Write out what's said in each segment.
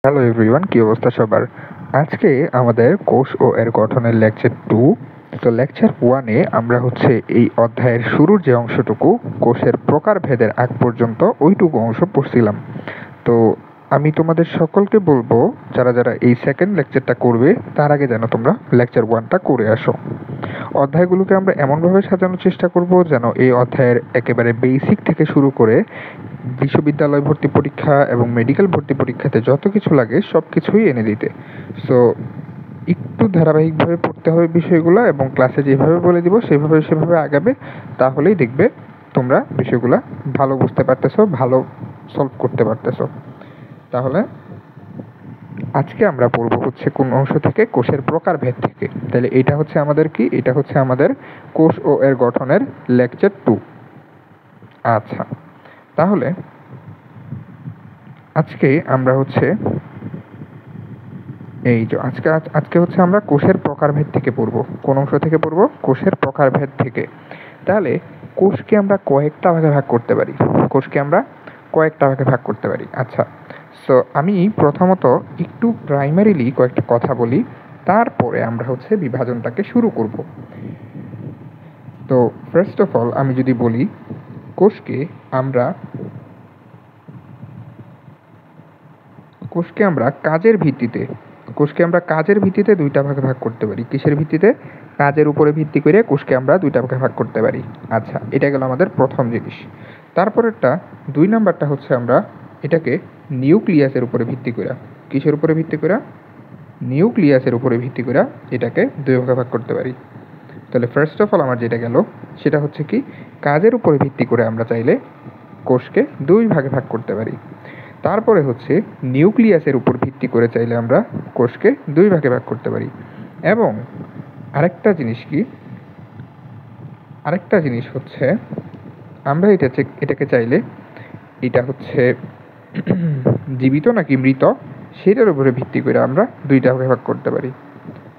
Hello everyone, কি অবস্থা সবার? আজকে আমাদের কোষ ও এর গঠনের লেকচার 2। তো লেকচার 1-এ আমরা এই অধ্যায়ের শুরুর যে অংশটুকু কোষের প্রকারভেদের আগ পর্যন্ত ওইটুকু অংশ পড়ছিলাম। তো আমি তোমাদের সকলকে বলবো, যারা যারা এই সেকেন্ড লেকচারটা করবে তার আগে যেন তোমরা লেকচার 1টা করে আসো। অধ্যায়গুলোকে আমরা এমনভাবে সাজানোর চেষ্টা করব যেন এই অধ্যায়ের একেবারে বেসিক থেকে শুরু করে বিশ্ববিদ্যালয় ভর্তি পরীক্ষা এবং মেডিকেল ভর্তি পরীক্ষাতে যত কিছু লাগে সব কিছুই এনে দিতে। সো একটু ধারাবাহিকভাবে পড়তে হবে বিষয়গুলো, এবং ক্লাসে যেভাবে বলে দিব সেভাবে আগাবে, তাহলেই দেখবে তোমরা বিষয়গুলো ভালো বুঝতে পারতেছো, ভালো সলভ করতে পারতেছো। তাহলে আজকে আমরা পড়বো কোন অংশ থেকে? কোষের প্রকারভেদ থেকে। তাহলে এটা আমাদের কি? এটা আমাদের কোষ ও এর গঠনের লেকচার 2। আচ্ছা, তাহলে আজকে আমরা আজকে আমরা কোষের প্রকারভেদ থেকে পড়ব। কোন অংশ থেকে পড়ব? কোষের প্রকারভেদ থেকে। তাহলে কোষকে আমরা কয়েকটা ভাগে ভাগ করতে পারি। আচ্ছা, সো আমি প্রথমত একটু প্রাইমারিলি কয়েকটা কথা বলি, তারপরে আমরা বিভাজনটাকে শুরু করব। তো ফার্স্ট অফ অল আমি যদি বলি, কোষকে আমরা কাজের ভিত্তিতে দুইটা ভাগে ভাগ করতে পারি। কিসের ভিত্তিতে? কাজের উপরে ভিত্তি করে কোষকে আমরা দুইটা ভাগে ভাগ করতে পারি। আচ্ছা, এটা গেল আমাদের প্রথম জিনিস। তারপরেরটা 2 নাম্বারটা আমরা এটাকে নিউক্লিয়াসের উপরে ভিত্তি করে, কিসের উপরে ভিত্তি করে? নিউক্লিয়াসের উপরে ভিত্তি করে এটাকে দুই ভাগে ভাগ করতে পারি। তাহলে ফার্স্ট অফ অল আমার যেটা গেল সেটা কি, কাজের উপরে ভিত্তি করে আমরা চাইলে কোষকে দুই ভাগে ভাগ করতে পারি। তারপরে নিউক্লিয়াসের উপর ভিত্তি করে চাইলে আমরা কোষকে দুই ভাগে ভাগ করতে পারি। এবং আরেকটা জিনিস আমরা এটাকে চাইলে এটা জীবিত নাকি মৃত সেটার উপরে ভিত্তি করে আমরা দুইটা ভাগে ভাগ করতে পারি।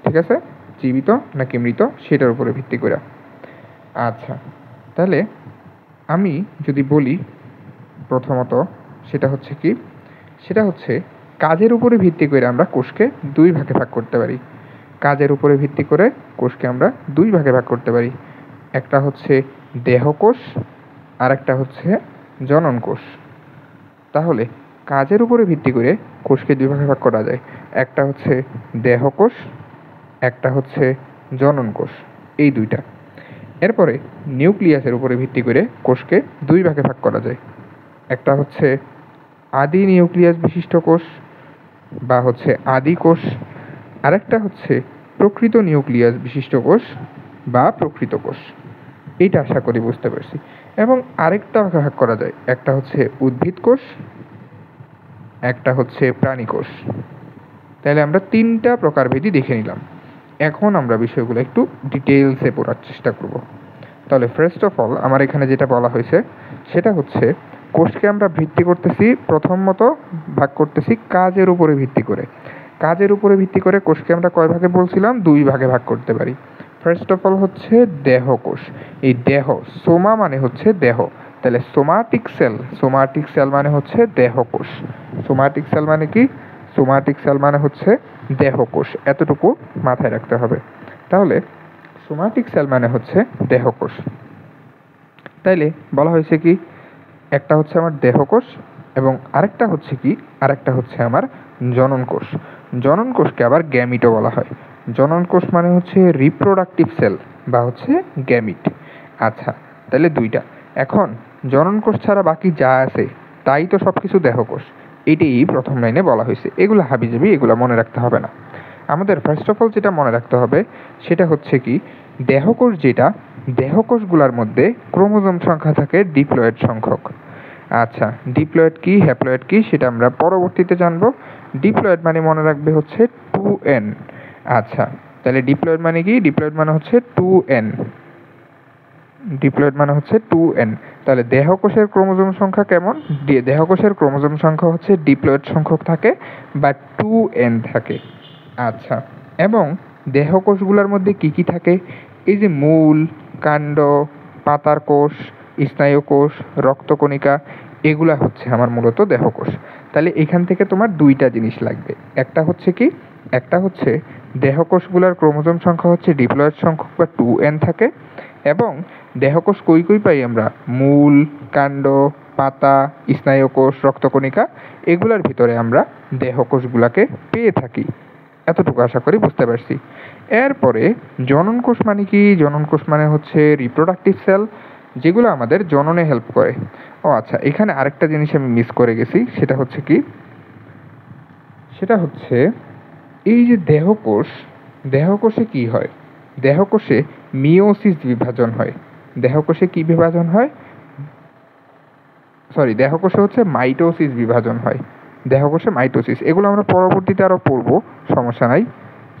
ঠিক আছে? জীবিত নাকি মৃত সেটার উপরে ভিত্তি করে। আচ্ছা, তাহলে আমি যদি বলি প্রথমত সেটা কি, সেটা কাজের উপরে ভিত্তি করে আমরা কোষকে দুই ভাগে ভাগ করতে পারি। কাজের উপরে ভিত্তি করে কোষকে আমরা দুই ভাগে ভাগ করতে পারি। একটা দেহকোষ আর একটা জনন কোষ। তাহলে কাজের উপরে ভিত্তি করে কোষকে দুই ভাগে ভাগ করা যায়। একটা দেহকোষ, একটা জনন কোষ, এই দুইটা। এরপরে নিউক্লিয়াসের উপরে ভিত্তি করে কোষকে দুই ভাগে ভাগ করা যায়। একটা আদি নিউক্লিয়াস বিশিষ্ট কোষ বা আদি কোষ, আরেকটা প্রকৃত নিউক্লিয়াস বিশিষ্ট কোষ বা প্রকৃত কোষ। এইটা আশা করি বুঝতে পারছি। এবং আরেকটা ভাগ করা যায়, একটা উদ্ভিদ কোষ, একটা প্রাণী কোষ। তাহলে আমরা 3টা প্রকারভেদই দেখে নিলাম। এখন আমরা বিষয়গুলো একটু ডিটেইলসে পড়ার চেষ্টা করব। তাহলে ফার্স্ট অফ অল আমার এখানে যেটা বলা হয়েছে সেটা কোষকে আমরা প্রথমত ভাগ করতেছি কাজের উপরে ভিত্তি করে। কাজের উপরে ভিত্তি করে কোষকে আমরা কয় ভাগে বলছিলাম? দুই ভাগে ভাগ করতে পারি। ফার্স্ট অফ অল দেহ কোষ। এই দেহ, সোমা মানে দেহ, তাহলে সোমাটিক সেল মানে দেহ কোষ। সোমাটিক সেল মানে কি? সোমাটিক সেল মানে দেহ কোষ। এতটুকু মাথায় রাখতে হবে। তাহলে সোমাটিক সেল মানে দেহ কোষ। তাইলে বলা হয়েছে কি, একটা আমার দেহকোষ এবং আরেকটা আমার জনন কোষ। জনন কোষকে আবার গ্যামিটও বলা হয়। জনন কোষ মানে রিপ্রোডাক্টিভ সেল বা গ্যামিট। আচ্ছা, তাহলে দুইটা। এখন জনন কোষ ছাড়া বাকি যা আছে তাই তো সবকিছু দেহকোষ। এটাই প্রথম লাইনে বলা হয়েছে। এগুলো হাবিজাবি, এগুলো মনে রাখতে হবে না। আমাদের ফার্স্ট অফ অল যেটা মনে রাখতে হবে সেটা কি, দেহকোষ যেটা, দেহকোষগুলোর মধ্যে ক্রোমোজোম সংখ্যা থাকে ডিপ্লয়েড সংখ্যক। আচ্ছা, ডিপ্লয়েড কি হ্যাপ্লয়েড কি সেটা আমরা পরবর্তীতে জানবো। ডিপ্লয়েড মানে মনে রাখবে 2n। আচ্ছা, তাহলে ডিপ্লয়েড মানে কি? ডিপ্লয়েড মানে 2n। ডিপ্লয়েড মানে 2n। তাহলে দেহকোষের ক্রোমোজোম সংখ্যা কেমন? দেহকোষের ক্রোমোজোম সংখ্যা ডিপ্লয়েড সংখ্যক থাকে বা 2n থাকে। আচ্ছা, এবং দেহকোষগুলোর মধ্যে কি কি থাকে? এই যে মূল, কাণ্ড, পাতার কোষ, স্নায়ুকোষ, রক্তকণিকা, এগুলা আমার মূলত দেহকোষ। তাহলে এখান থেকে তোমার দুইটা জিনিস লাগবে। একটা হচ্ছে কি, একটা হচ্ছে দেহকোষগুলোর ক্রোমোজোম সংখ্যা হচ্ছে ডিপ্লয়েড সংখ্যক বা 2n থাকে, এবং দেহকোষ কই কই পাই আমরা, মূল, কাণ্ড, পাতা, স্নায়ুকোষ, রক্তকণিকা, এগুলোর ভিতরে আমরা দেহকোষগুলোকে পেয়ে থাকি। এতটুকু আশা করি বুঝতে পারছি। এরপরে জনন কোষ মানে কি? জনন কোষ মানে হচ্ছে রিপ্রোডাক্টিভ সেল, যেগুলো আমাদের জননে হেল্প করে। ও আচ্ছা, এখানে আরেকটা জিনিস আমি মিস করে গেছি, সেটা হচ্ছে কি, সেটা হচ্ছে এই যে দেহকোষ, দেহকোষে কি হয়? দেহকোষে মিওসিস বিভাজন হয়। দেহকোষে কি বিভাজন হয়? দেহকোষে হচ্ছে মাইটোসিস বিভাজন হয়। দেহকোষে মাইটোসিস, এগুলো আমরা পরবর্তীতে আরও পড়বো, সমস্যা নাই।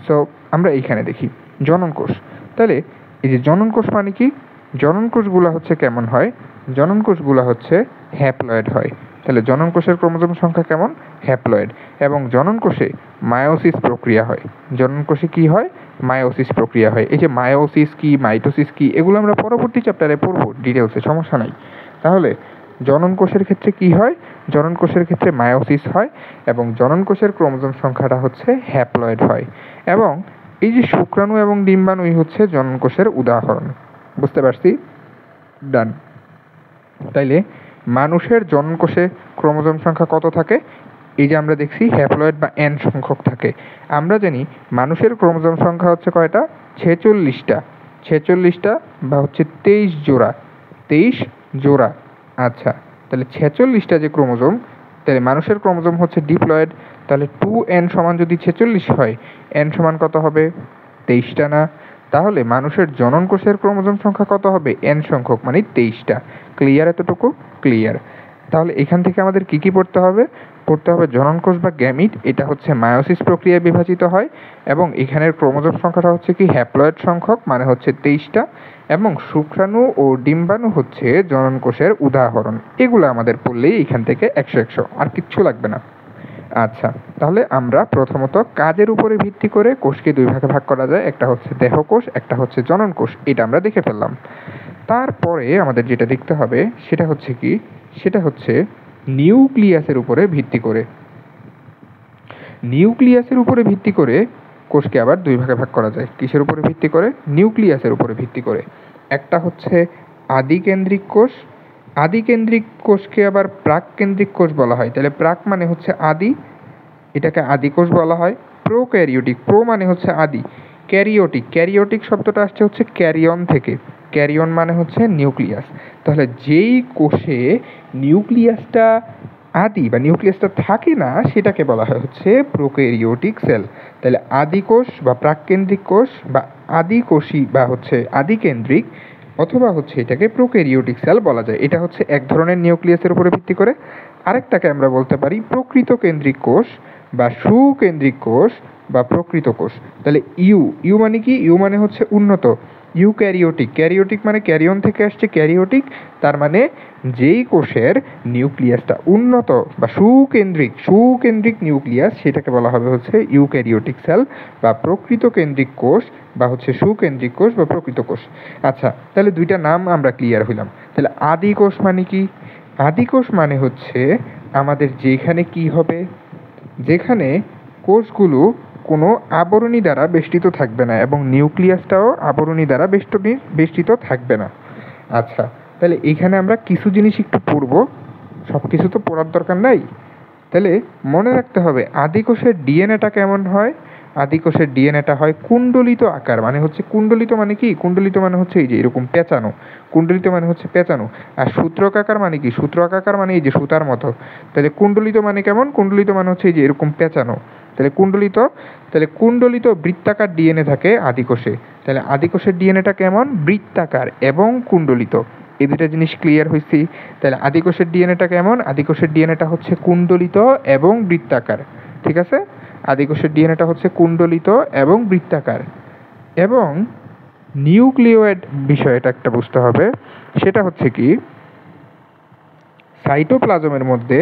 সো আমরা এইখানে দেখি জনন কোষ। তাহলে এই যে জনন কোষ মানে কি? জনন কোষগুলো হচ্ছে কেমন হয়? জনন কোষগুলো হচ্ছে হ্যাপ্লয়েড হয়। তাহলে জনন কোষের ক্রোমোজোম সংখ্যা কেমন? হ্যাপ্লয়েড। এবং জনন কোষে মায়োসিস প্রক্রিয়া হয়। জনন কোষে কি হয়? মায়োসিস প্রক্রিয়া হয়। এই যে মায়োসিস কি, মাইটোসিস কি, এগুলো আমরা পরবর্তী চ্যাপ্টারে পড়বো ডিটেলসে, সমস্যা নাই। তাহলে জনন কোষের ক্ষেত্রে কি হয়? জনন কোষের ক্ষেত্রে মায়োসিস হয়, এবং জনন কোষের ক্রোমোজোম সংখ্যাটা হচ্ছে হ্যাপ্লয়েড হয়। এবং এই যে শুক্রাণু এবং ডিম্বাণুই হচ্ছে জনন কোষের উদাহরণ। বুঝতে পারছি? ডান। তাইলে মানুষের জনন কোষে ক্রোমোজোম সংখ্যা কত থাকে? এই যে আমরা দেখছি হ্যাপ্লয়েড বা এন সংখ্যক থাকে। আমরা জানি মানুষের ক্রোমোজোম সংখ্যা হচ্ছে কয়টা? 46টা। 46টা বা হচ্ছে 23 জোড়া। 23 জোড়া। আচ্ছা, তাহলে 46টা যে ক্রোমোজোম, তাহলে মানুষের ক্রোমোজোম হচ্ছে ডিপ্লয়েড। তাহলে 2n সমান যদি 46 হয়, n সমান কত হবে? 23টা না? তাহলে মানুষের জনন কোষের ক্রোমোজোম সংখ্যা কত হবে? n সংখ্যক, মানে 23টা। ক্লিয়ার? এতটুকু ক্লিয়ার। তাহলে এখান থেকে আমাদের কি কি পড়তে হবে? পড়তে হবে জনন কোষ বা গ্যামিট, এটা হচ্ছে মায়োসিস প্রক্রিয়ায় বিভাজিত হয়, এবং এখানের ক্রোমোজোম সংখ্যাটা হচ্ছে কি হ্যাপ্লয়েড সংখ্যক, মানে হচ্ছে 23টা, এবং শুক্রাণু ও ডিম্বাণু হচ্ছে জনন কোষের উদাহরণ। এগুলো আমাদের পড়লেই এখান থেকে 100 আর কিচ্ছু লাগবে না। আচ্ছা, তাহলে আমরা প্রথমত কাজের উপরে ভিত্তি করে কোষকে দুই ভাগে ভাগ করা যায়, একটা হচ্ছে দেহকোষ, একটা হচ্ছে জনন কোষ, এটা আমরা দেখে ফেললাম। তারপরে আমাদের যেটা দেখতে হবে সেটা হচ্ছে কি, সেটা হচ্ছে নিউক্লিয়াসের উপরে ভিত্তি করে। নিউক্লিয়াসের উপরে ভিত্তি করে কোষকে আবার দুই ভাগে ভাগ করা যায়। কিসের উপরে ভিত্তি করে? নিউক্লিয়াসের উপরে ভিত্তি করে। একটা হচ্ছে আদিকেন্দ্রিক কোষ। আদিকেন্দ্রিক কোষকে আবার প্রাককেন্দ্রিক কোষ বলা হয়। তাহলে প্রাক মানে হচ্ছে আদি, এটাকে আদি কোষ বলা হয়। প্রোক্যারিওটিক, প্রো মানে হচ্ছে আদি, ক্যারিওটিক, ক্যারিওটিক শব্দটা আসছে হচ্ছে ক্যারিয়ন থেকে। ক্যারিয়ন মানে হচ্ছে নিউক্লিয়াস। তাহলে যেই কোষে নিউক্লিয়াসটা আদি বা নিউক্লিয়াসটা থাকে না, সেটাকে বলা হয় হচ্ছে প্রোক্যারিওটিক সেল। তাহলে আদি কোষ বা প্রাককেন্দ্রিক কোষ বা আদিকোষী বা হচ্ছে আদিকেন্দ্রিক, অথবা হচ্ছে এটাকে প্রোক্যারিওটিক সেল বলা যায়। এটা হচ্ছে এক ধরনের নিউক্লিয়াসের উপরে ভিত্তি করে। আরেকটাকে আমরা বলতে পারি প্রকৃত কেন্দ্রিক কোষ বা সুকেন্দ্রিক কোষ বা প্রকৃত কোষ। তাহলে ইউ মানে কি? ইউ মানে হচ্ছে উন্নত। ইউক্যারিওটিক, ক্যারিওটিক মানে ক্যারিয়ন থেকে আসছে ক্যারিওটিক, তার মানে যেই কোষের নিউক্লিয়াসটা উন্নত বা সুকেন্দ্রিক নিউক্লিয়াস, সেটাকে বলা হবে হচ্ছে ইউক্যারিওটিক সেল বা প্রকৃত কেন্দ্রিক কোষ বা হচ্ছে সুকেন্দ্রিক কোষ বা প্রকৃত কোষ। আচ্ছা, তাহলে দুইটা নাম আমরা ক্লিয়ার হইলাম। তাহলে আদি কোষ মানে কি? আদি কোষ মানে হচ্ছে আমাদের যেখানে কি হবে, যেখানে কোষগুলো কোনো আবরণী দ্বারা বেষ্টিত থাকবে না, এবং নিউক্লিয়াসটাও আবরণী দ্বারা বেষ্টিত থাকবে না। আচ্ছা, তাহলে এখানে আমরা কিছু জিনিস একটু পড়ব, সব কিছু তো পড়ার দরকার নাই। তাহলে মনে রাখতে হবে আদি কোষের ডিএনএটা কেমন হয়। আদি কোষের ডিএনএটা হয় কুণ্ডলিত আকার, মানে হচ্ছে কুণ্ডলিত মানে কি? কুণ্ডলিত মানে হচ্ছে এই যে এরকম পেঁচানো, কুণ্ডলিত মানে হচ্ছে পেঁচানো। আর সূত্রকাকার মানে কি? সূত্রকাকার মানে এই যে সুতার মতো। তাহলে কুণ্ডলিত মানে কেমন? কুণ্ডলিত মানে হচ্ছে এই যে এরকম পেঁচানো। তাহলে কুণ্ডলিত বৃত্তাকার ডিএনএ থাকে আদি কোষে। তাহলে আদি কোষের ডিএনএটা কেমন? বৃত্তাকার এবং কুণ্ডলিত। এই দুটা জিনিস ক্লিয়ার হয়েছি। তাহলে আদি কোষের ডিএনএটা কেমন? আদি কোষের ডিএনএটা হচ্ছে কুণ্ডলিত এবং বৃত্তাকার। ঠিক আছে? আদি কোষের ডিএনএটা হচ্ছে কুণ্ডলিত এবং বৃত্তাকার। এবং নিউক্লিওয়েড বিষয়টা একটা বুঝতে হবে, সেটা হচ্ছে কি, সাইটোপ্লাজমের মধ্যে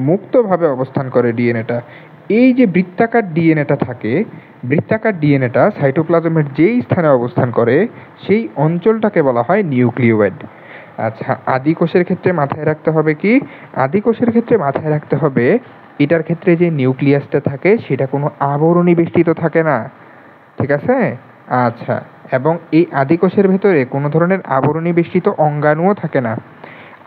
মুক্তভাবে অবস্থান করে ডিএনএটা। এই যে বৃত্তাকার ডিএনএটা থাকে, বৃত্তাকার ডিএনএটা সাইটোপ্লাজমের যেই স্থানে অবস্থান করে সেই অঞ্চলটাকে বলা হয় নিউক্লিওয়েড। আচ্ছা, আদি কোষের ক্ষেত্রে মাথায় রাখতে হবে কি, আদি কোষের ক্ষেত্রে মাথায় রাখতে হবে এটার ক্ষেত্রে যে নিউক্লিয়াসটা থাকে সেটা কোনো আবরণী বেষ্টিত থাকে না, ঠিক আছে? আচ্ছা, এবং এই আদি কোষের ভেতরে কোনো ধরনের আবরণী বেষ্টিত অঙ্গাণুও থাকে না।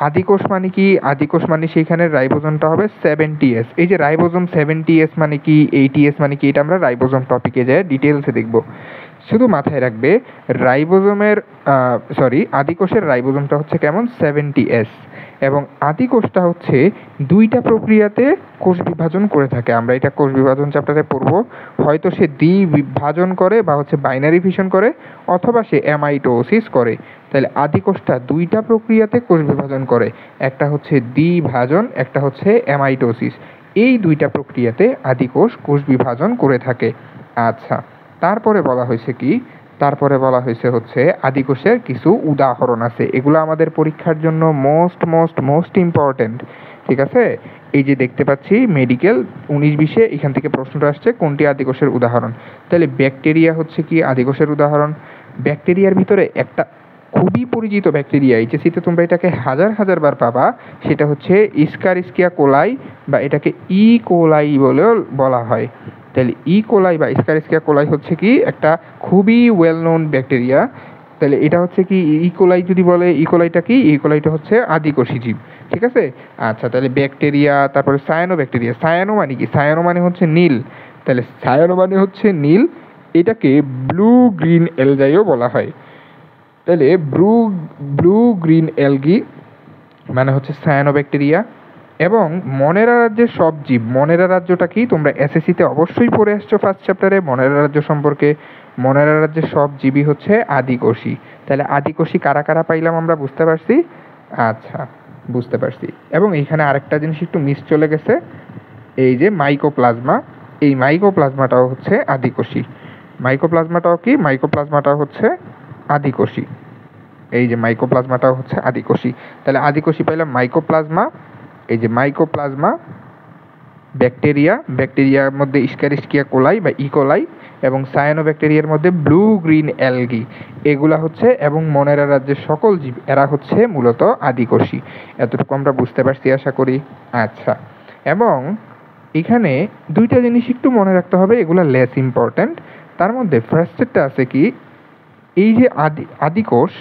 আদি কোষ মানে কি, আদি কোষ মানে সেইখানে রাইবোজোমটা হবে 70S। এই যে রাইবোজোম 70S মানে কি, 80S মানে কি, এটা আমরা রাইবোজোম টপিকে যাই ডিটেলসে দেখব। শুধু মাথায় রাখবে রাইবোজোমের আদি কোষের রাইবোজোমটা হচ্ছে কেমন 70S, এবং আদি কোষটা হচ্ছে দুইটা প্রক্রিয়াতে কোষ বিভাজন করে থাকে। আমরা এটা কোষ বিভাজন চ্যাপ্টারে পড়ব। হয়তো সে দ্বিবিভাজন করে বা হচ্ছে বাইনারি ফিশন করে, অথবা সে অ্যামাইটোসিস করে। তাহলে আদি কোষটা দুইটা প্রক্রিয়াতে কোষ বিভাজন করে, একটা হচ্ছে দ্বিভাজন, একটা হচ্ছে অ্যামাইটোসিস। এই দুইটা প্রক্রিয়াতে আদি কোষ কোষ বিভাজন করে থাকে। আচ্ছা, তারপরে বলা হয়েছে কি, তারপরে বলা হয়েছে হচ্ছে আদি কোষের কিছু উদাহরণ আছে, এগুলো আমাদের পরীক্ষার জন্য মোস্ট ইম্পর্টেন্ট, ঠিক আছে? এই যে দেখতে পাচ্ছি মেডিকেল 19-20-এ এখান থেকে প্রশ্নটা আসছে কোনটি আদি কোষের উদাহরণ। তাহলে ব্যাকটেরিয়া হচ্ছে কি আদি কোষের উদাহরণ। ব্যাকটেরিয়ার ভিতরে একটা খুবই পরিচিত ব্যাকটেরিয়া, এইচএসসিতে তোমরা এটাকে হাজার বার পাবা, সেটা হচ্ছে ইস্কারিস্কিয়া কোলাই, বা এটাকে কোলাই বলেও বলা হয়। তাহলে কোলাই বা ইস্কারিস্কিয়া কোলাই হচ্ছে কি একটা খুবই ওয়েল নোন ব্যাকটেরিয়া। তাহলে এটা হচ্ছে কি কোলাই যদি বলে, কোলাইটা কি, কোলাইটা হচ্ছে আদিকোষী জীব, ঠিক আছে? আচ্ছা, তাহলে ব্যাকটেরিয়া, তারপরে সায়ানো ব্যাকটেরিয়া। সায়ানো মানে কি, সায়ানো মানে হচ্ছে নীল। তাহলে সায়ানো মানে হচ্ছে নীল, এটাকে ব্লু গ্রিন এলগাইও বলা হয়। তাহলে ব্লু গ্রিন এলগি মানে হচ্ছে সায়ানোব্যাকটেরিয়া। এবং মনেরা রাজ্যের সব জীব, মনেরা রাজ্যটা কি তোমরা এসএসসিতে অবশ্যই পড়ে আসছো ফার্স্ট চ্যাপ্টারে মনেরা রাজ্য সম্পর্কে। মনেরা রাজ্যের সব জীবই হচ্ছে আদিকোষী। তাহলে আদিকোষী কারা কারা পাইলাম আমরা বুঝতে পারছি? আচ্ছা, বুঝতে পারছি। এবং এইখানে আরেকটা জিনিস একটু মিস চলে গেছে, এই যে মাইকোপ্লাজমা, এই মাইকোপ্লাজমাটাও হচ্ছে আদিকোষী। মাইকোপ্লাজমাটাও কি, মাইকোপ্লাজমাটাও হচ্ছে আদিকোষী। এই যে মাইকোপ্লাজমাটাও হচ্ছে আদিকোষী। তাহলে আদিকোষী পাইলাম মাইকোপ্লাজমা, এই যে মাইকোপ্লাজমা, ব্যাকটেরিয়া, ব্যাকটেরিয়ার মধ্যে ইস্কারিস্কিয়া কোলাই বা ইকোলাই, এবং সায়ানোব্যাকটেরিয়ার মধ্যে ব্লু গ্রিন অ্যালগি, এগুলা হচ্ছে, এবং মনেরা রাজ্যের সকল জীব, এরা হচ্ছে মূলত আদিকোষী। এতটুকু আমরা বুঝতে পারছি আশা করি। আচ্ছা, এবং এখানে দুইটা জিনিস একটু মনে রাখতে হবে, এগুলা লেস ইম্পর্ট্যান্ট। তার মধ্যে ফার্স্টেরটা আছে কি, এই যে আদিকোষ,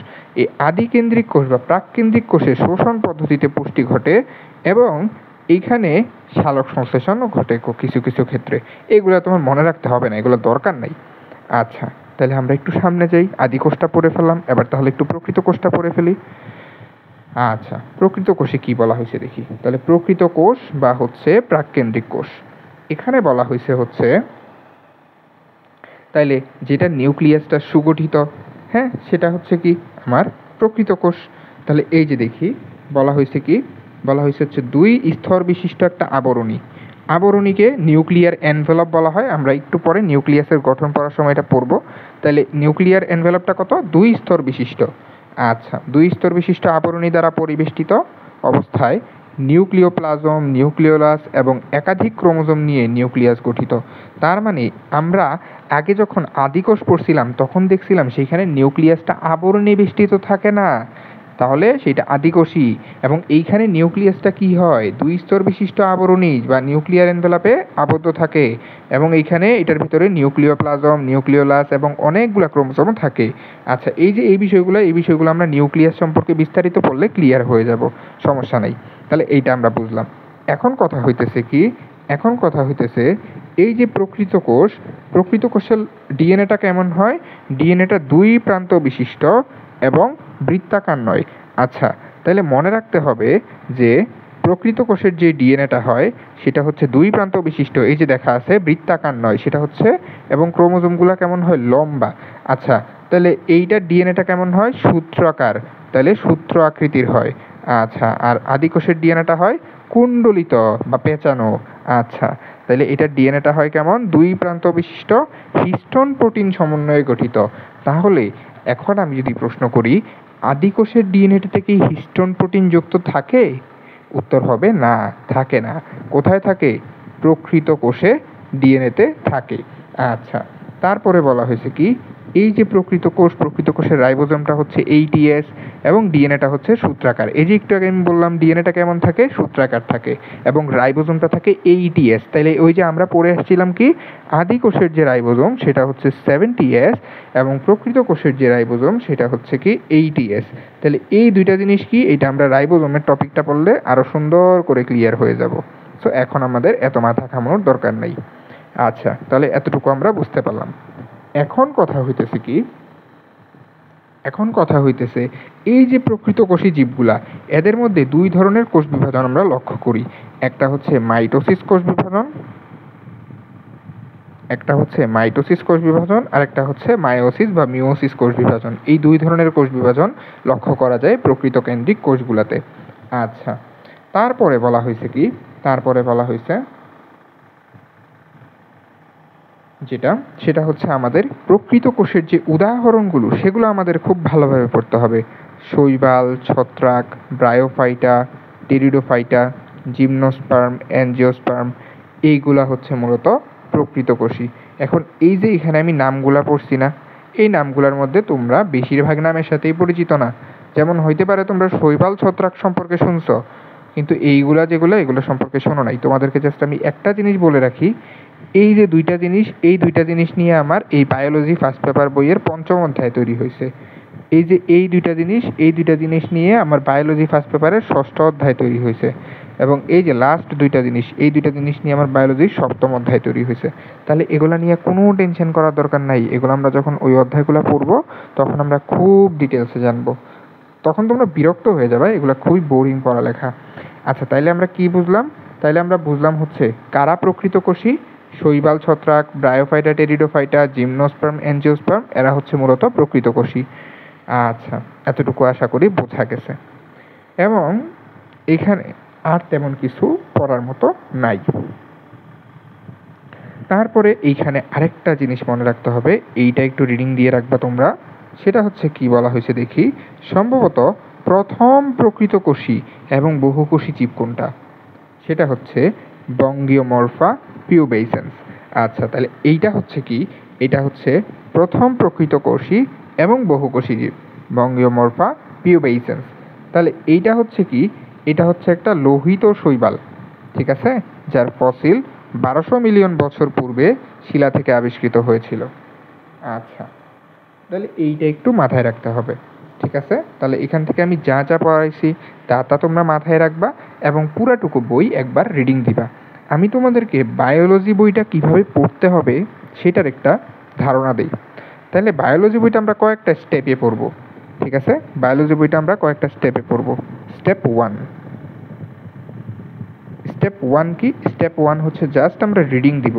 এই আদিকেন্দ্রিক কোষ বা প্রাককেন্দ্রিক কোষে শোষণ পদ্ধতিতে পুষ্টি ঘটে, এবং এইখানে সালোক সংশ্লেষণও ঘটে কিছু কিছু ক্ষেত্রে। এগুলো তোমার মনে রাখতে হবে না, এগুলো দরকার নাই। আচ্ছা, তাহলে আমরা একটু সামনে যাই। আদিকোষটা পড়ে ফেললাম, এবার তাহলে একটু প্রকৃত কোষটা পড়ে ফেলি। আচ্ছা, প্রকৃত কোষে কি বলা হয়েছে দেখি। তাহলে প্রকৃত কোষ বা হচ্ছে প্রাককেন্দ্রিক কোষ, এখানে বলা হয়েছে হচ্ছে, তাইলে যেটা নিউক্লিয়াসটা সুগঠিত, হ্যাঁ, সেটা হচ্ছে কি আমার প্রকৃত কোষ। তাহলে এই যে দেখি বলা হয়েছে কি, বলা হয়েছে হচ্ছে দুই স্তর বিশিষ্ট একটা আবরণী। আবরণীকে নিউক্লিয়ার এনভেলপ বলা হয়। আমরা একটু পরে নিউক্লিয়াসের গঠন পড়ার সময় এটা পড়ব। তাহলে নিউক্লিয়ার এনভেলপটা কত, 2 স্তর বিশিষ্ট। আচ্ছা, 2 স্তর বিশিষ্ট আবরণী দ্বারা পরিবেষ্টিত অবস্থায় নিউক্লিওপ্লাজম, নিউক্লিওলাস এবং একাধিক ক্রোমোজোম নিয়ে নিউক্লিয়াস গঠিত। তার মানে আমরা আগে যখন আদিকোষ পড়ছিলাম তখন দেখছিলাম সেখানে নিউক্লিয়াসটা আবরণী বেষ্টিত থাকে না, তাহলে সেটা আদিকোষী। এবং এইখানে নিউক্লিয়াসটা কি হয়, 2 স্তর বিশিষ্ট আবরণী বা নিউক্লিয়ার এনভেলপে আবদ্ধ থাকে, এবং এইখানে এটার ভিতরে নিউক্লিওপ্লাজম, নিউক্লিওলাস এবং অনেকগুলো ক্রোমোজোম থাকে। আচ্ছা, এই যে এই বিষয়গুলো আমরা নিউক্লিয়াস সম্পর্কে বিস্তারিত পড়লে ক্লিয়ার হয়ে যাব, সমস্যা নেই। তাহলে এইটা আমরা বুঝলাম। এখন কথা হইতেছে কি, এখন কথা হইতেছে এই যে প্রকৃত কোষের ডিএনএটা কেমন হয়, ডিএনএটা 2 প্রান্ত বিশিষ্ট এবং বৃত্তাকার নয়। আচ্ছা, তাহলে মনে রাখতে হবে যে প্রকৃত কোষের যে ডিএনএটা হয় সেটা হচ্ছে 2 প্রান্ত বিশিষ্ট, এই যে দেখা আছে, বৃত্তাকার নয় সেটা হচ্ছে, এবং ক্রোমোজোমগুলো কেমন হয়, লম্বা। আচ্ছা, তাহলে এইটার ডিএনএটা কেমন হয়, সূত্রাকার, তাহলে সূত্র আকৃতির হয়। আচ্ছা, আর আদিকোষের ডিএনএটা হয় কুণ্ডলিত বা পেঁচানো। আচ্ছা, তাহলে এটার ডিএনএটা হয় কেমন, 2 প্রান্ত বিশিষ্ট হিস্টোন প্রোটিন সমন্বয়ে গঠিত। তাহলে এখন আমি যদি প্রশ্ন করি আদিকোষের ডিএনএতে কি হিস্টোন প্রোটিন যুক্ত থাকে, উত্তর হবে না, থাকে না। কোথায় থাকে, প্রকৃত কোষে ডিএনএতে থাকে। আচ্ছা, তারপরে বলা হয়েছে কি, এই যে প্রকৃত কোষের রাইবোজোমটা হচ্ছে ATS এবং ডিএনএটা হচ্ছে সূত্রাকার। এই যে একটু আগে আমি বললাম ডিএনএটা কেমন থাকে, সূত্রাকার থাকে, এবং রাইবোজোমটা থাকে ATS। তাইলে ওই যে আমরা পড়ে আসছিলাম কি, আদি কোষের যে রাইবোজোম সেটা হচ্ছে 70S এবং প্রকৃত কোষের যে রাইবোজোম সেটা হচ্ছে কি 80S। তাহলে এই দুইটা জিনিস কি, এটা আমরা রাইবোজোমের টপিকটা পড়লে আরো সুন্দর করে ক্লিয়ার হয়ে যাব। সো এখন আমাদের এত মাথা ঘামানোর দরকার নেই। আচ্ছা, তাহলে এতটুকু আমরা বুঝতে পারলাম। এখন কথা হইতেছে এই যে প্রকৃত কোষী জীবগুলা, এদের মধ্যে দুই ধরনের কোষ বিভাজন আমরা লক্ষ্য করি। একটা হচ্ছে মাইটোসিস কোষ বিভাজন, আর একটা হচ্ছে মায়োসিস বা মিওসিস কোষ বিভাজন। এই দুই ধরনের কোষ বিভাজন লক্ষ্য করা যায় প্রকৃত কেন্দ্রিক কোষগুলাতে। আচ্ছা, তারপরে বলা হয়েছে সেটা হচ্ছে আমাদের প্রকৃত কোষের যে উদাহরণগুলো সেগুলো আমাদের খুব ভালোভাবে পড়তে হবে। শৈবাল, ছত্রাক, ব্রায়োফাইটা, টেরিডোফাইটা, জিমনোস্পার্ম, অ্যাঞ্জিওস্পার্ম, এইগুলা হচ্ছে মূলত প্রকৃত কোষী। এখন এই যে এখানে আমি নামগুলা পড়ছি না, এই নামগুলোর মধ্যে তোমরা বেশিরভাগ নামের সাথেই পরিচিত না। যেমন হইতে পারে তোমরা শৈবাল, ছত্রাক সম্পর্কে শুনছো, কিন্তু এগুলো সম্পর্কে শোনো নাই। তোমাদেরকে জাস্ট আমি একটা জিনিস বলে রাখি, এই দুইটা জিনিস নিয়ে আমার এই বায়োলজি ফার্স্ট পেপার বইয়ের 5ম অধ্যায় তৈরি হয়েছে। এই দুইটা জিনিস নিয়ে আমার বায়োলজি ফার্স্ট পেপারের 6ষ্ঠ অধ্যায় তৈরি হয়েছে, এবং এই যে লাস্ট দুইটা জিনিস নিয়ে আমার বায়োলজির 7ম অধ্যায় তৈরি হয়েছে। তাহলে এগুলা নিয়ে কোনো টেনশন করার দরকার নাই। এগুলো আমরা যখন ওই অধ্যায়গুলো পড়বো তখন আমরা খুব ডিটেলসে জানবো। তখন তোমরা বিরক্ত হয়ে যাবে, এগুলো খুবই বোরিং পড়ালেখা। আচ্ছা, তাইলে আমরা কি বুঝলাম? আমরা বুঝলাম হচ্ছে কারা প্রকৃত কোষী, শৈবাল, ছত্রাক, ব্রায়োফাইটা, টেরিডোফাইটা, জিমনোস্পার্ম, অ্যাঞ্জিওস্পার্ম, এরা হচ্ছে মূলত প্রকৃত কোষী। আচ্ছা, এতটুকু আশা করি বোঝা গেছে। এবং এখানে আর তেমন কিছু পড়ার মতো নাই। তারপরে এইখানে আরেকটা জিনিস মনে রাখতে হবে, এইটা একটু রিডিং দিয়ে রাখবা তোমরা। সেটা হচ্ছে কি বলা হয়েছে দেখি, সম্ভবত প্রথম প্রকৃত কোষী এবং বহুকোষী জীব কোনটা? সেটা হচ্ছে বঙ্গিওমরফা পিউবেসেন্স। আচ্ছা, তাহলে এইটা হচ্ছে কি, এটা হচ্ছে প্রথম প্রকৃত কোষী এবং বহুকোষী জীব, বঙ্গিওমরফা পিউবেসেন্স। তাহলে এইটা হচ্ছে কি, এটা হচ্ছে একটা লোহিত শৈবাল, ঠিক আছে, যার ফসিল 1200 মিলিয়ন বছর পূর্বে শিলা থেকে আবিষ্কৃত হয়েছিল। আচ্ছা, তাহলে এইটা একটু মাথায় রাখতে হবে, ঠিক আছে। তাহলে এখান থেকে আমি যা যা পড়াইছি তা তোমরা মাথায় রাখবা এবং পুরাটুকু বই একবার রিডিং দিবা। আমি তোমাদেরকে বায়োলজি বইটা কিভাবে পড়তে হবে সেটার একটা ধারণা দেই। তাহলে বায়োলজি বইটা আমরা কয়েকটা স্টেপে পড়ব, ঠিক আছে। বায়োলজি বইটা আমরা কয়েকটা স্টেপে পড়ব। স্টেপ ওয়ান কি? স্টেপ ওয়ান হচ্ছে জাস্ট আমরা রিডিং দিব।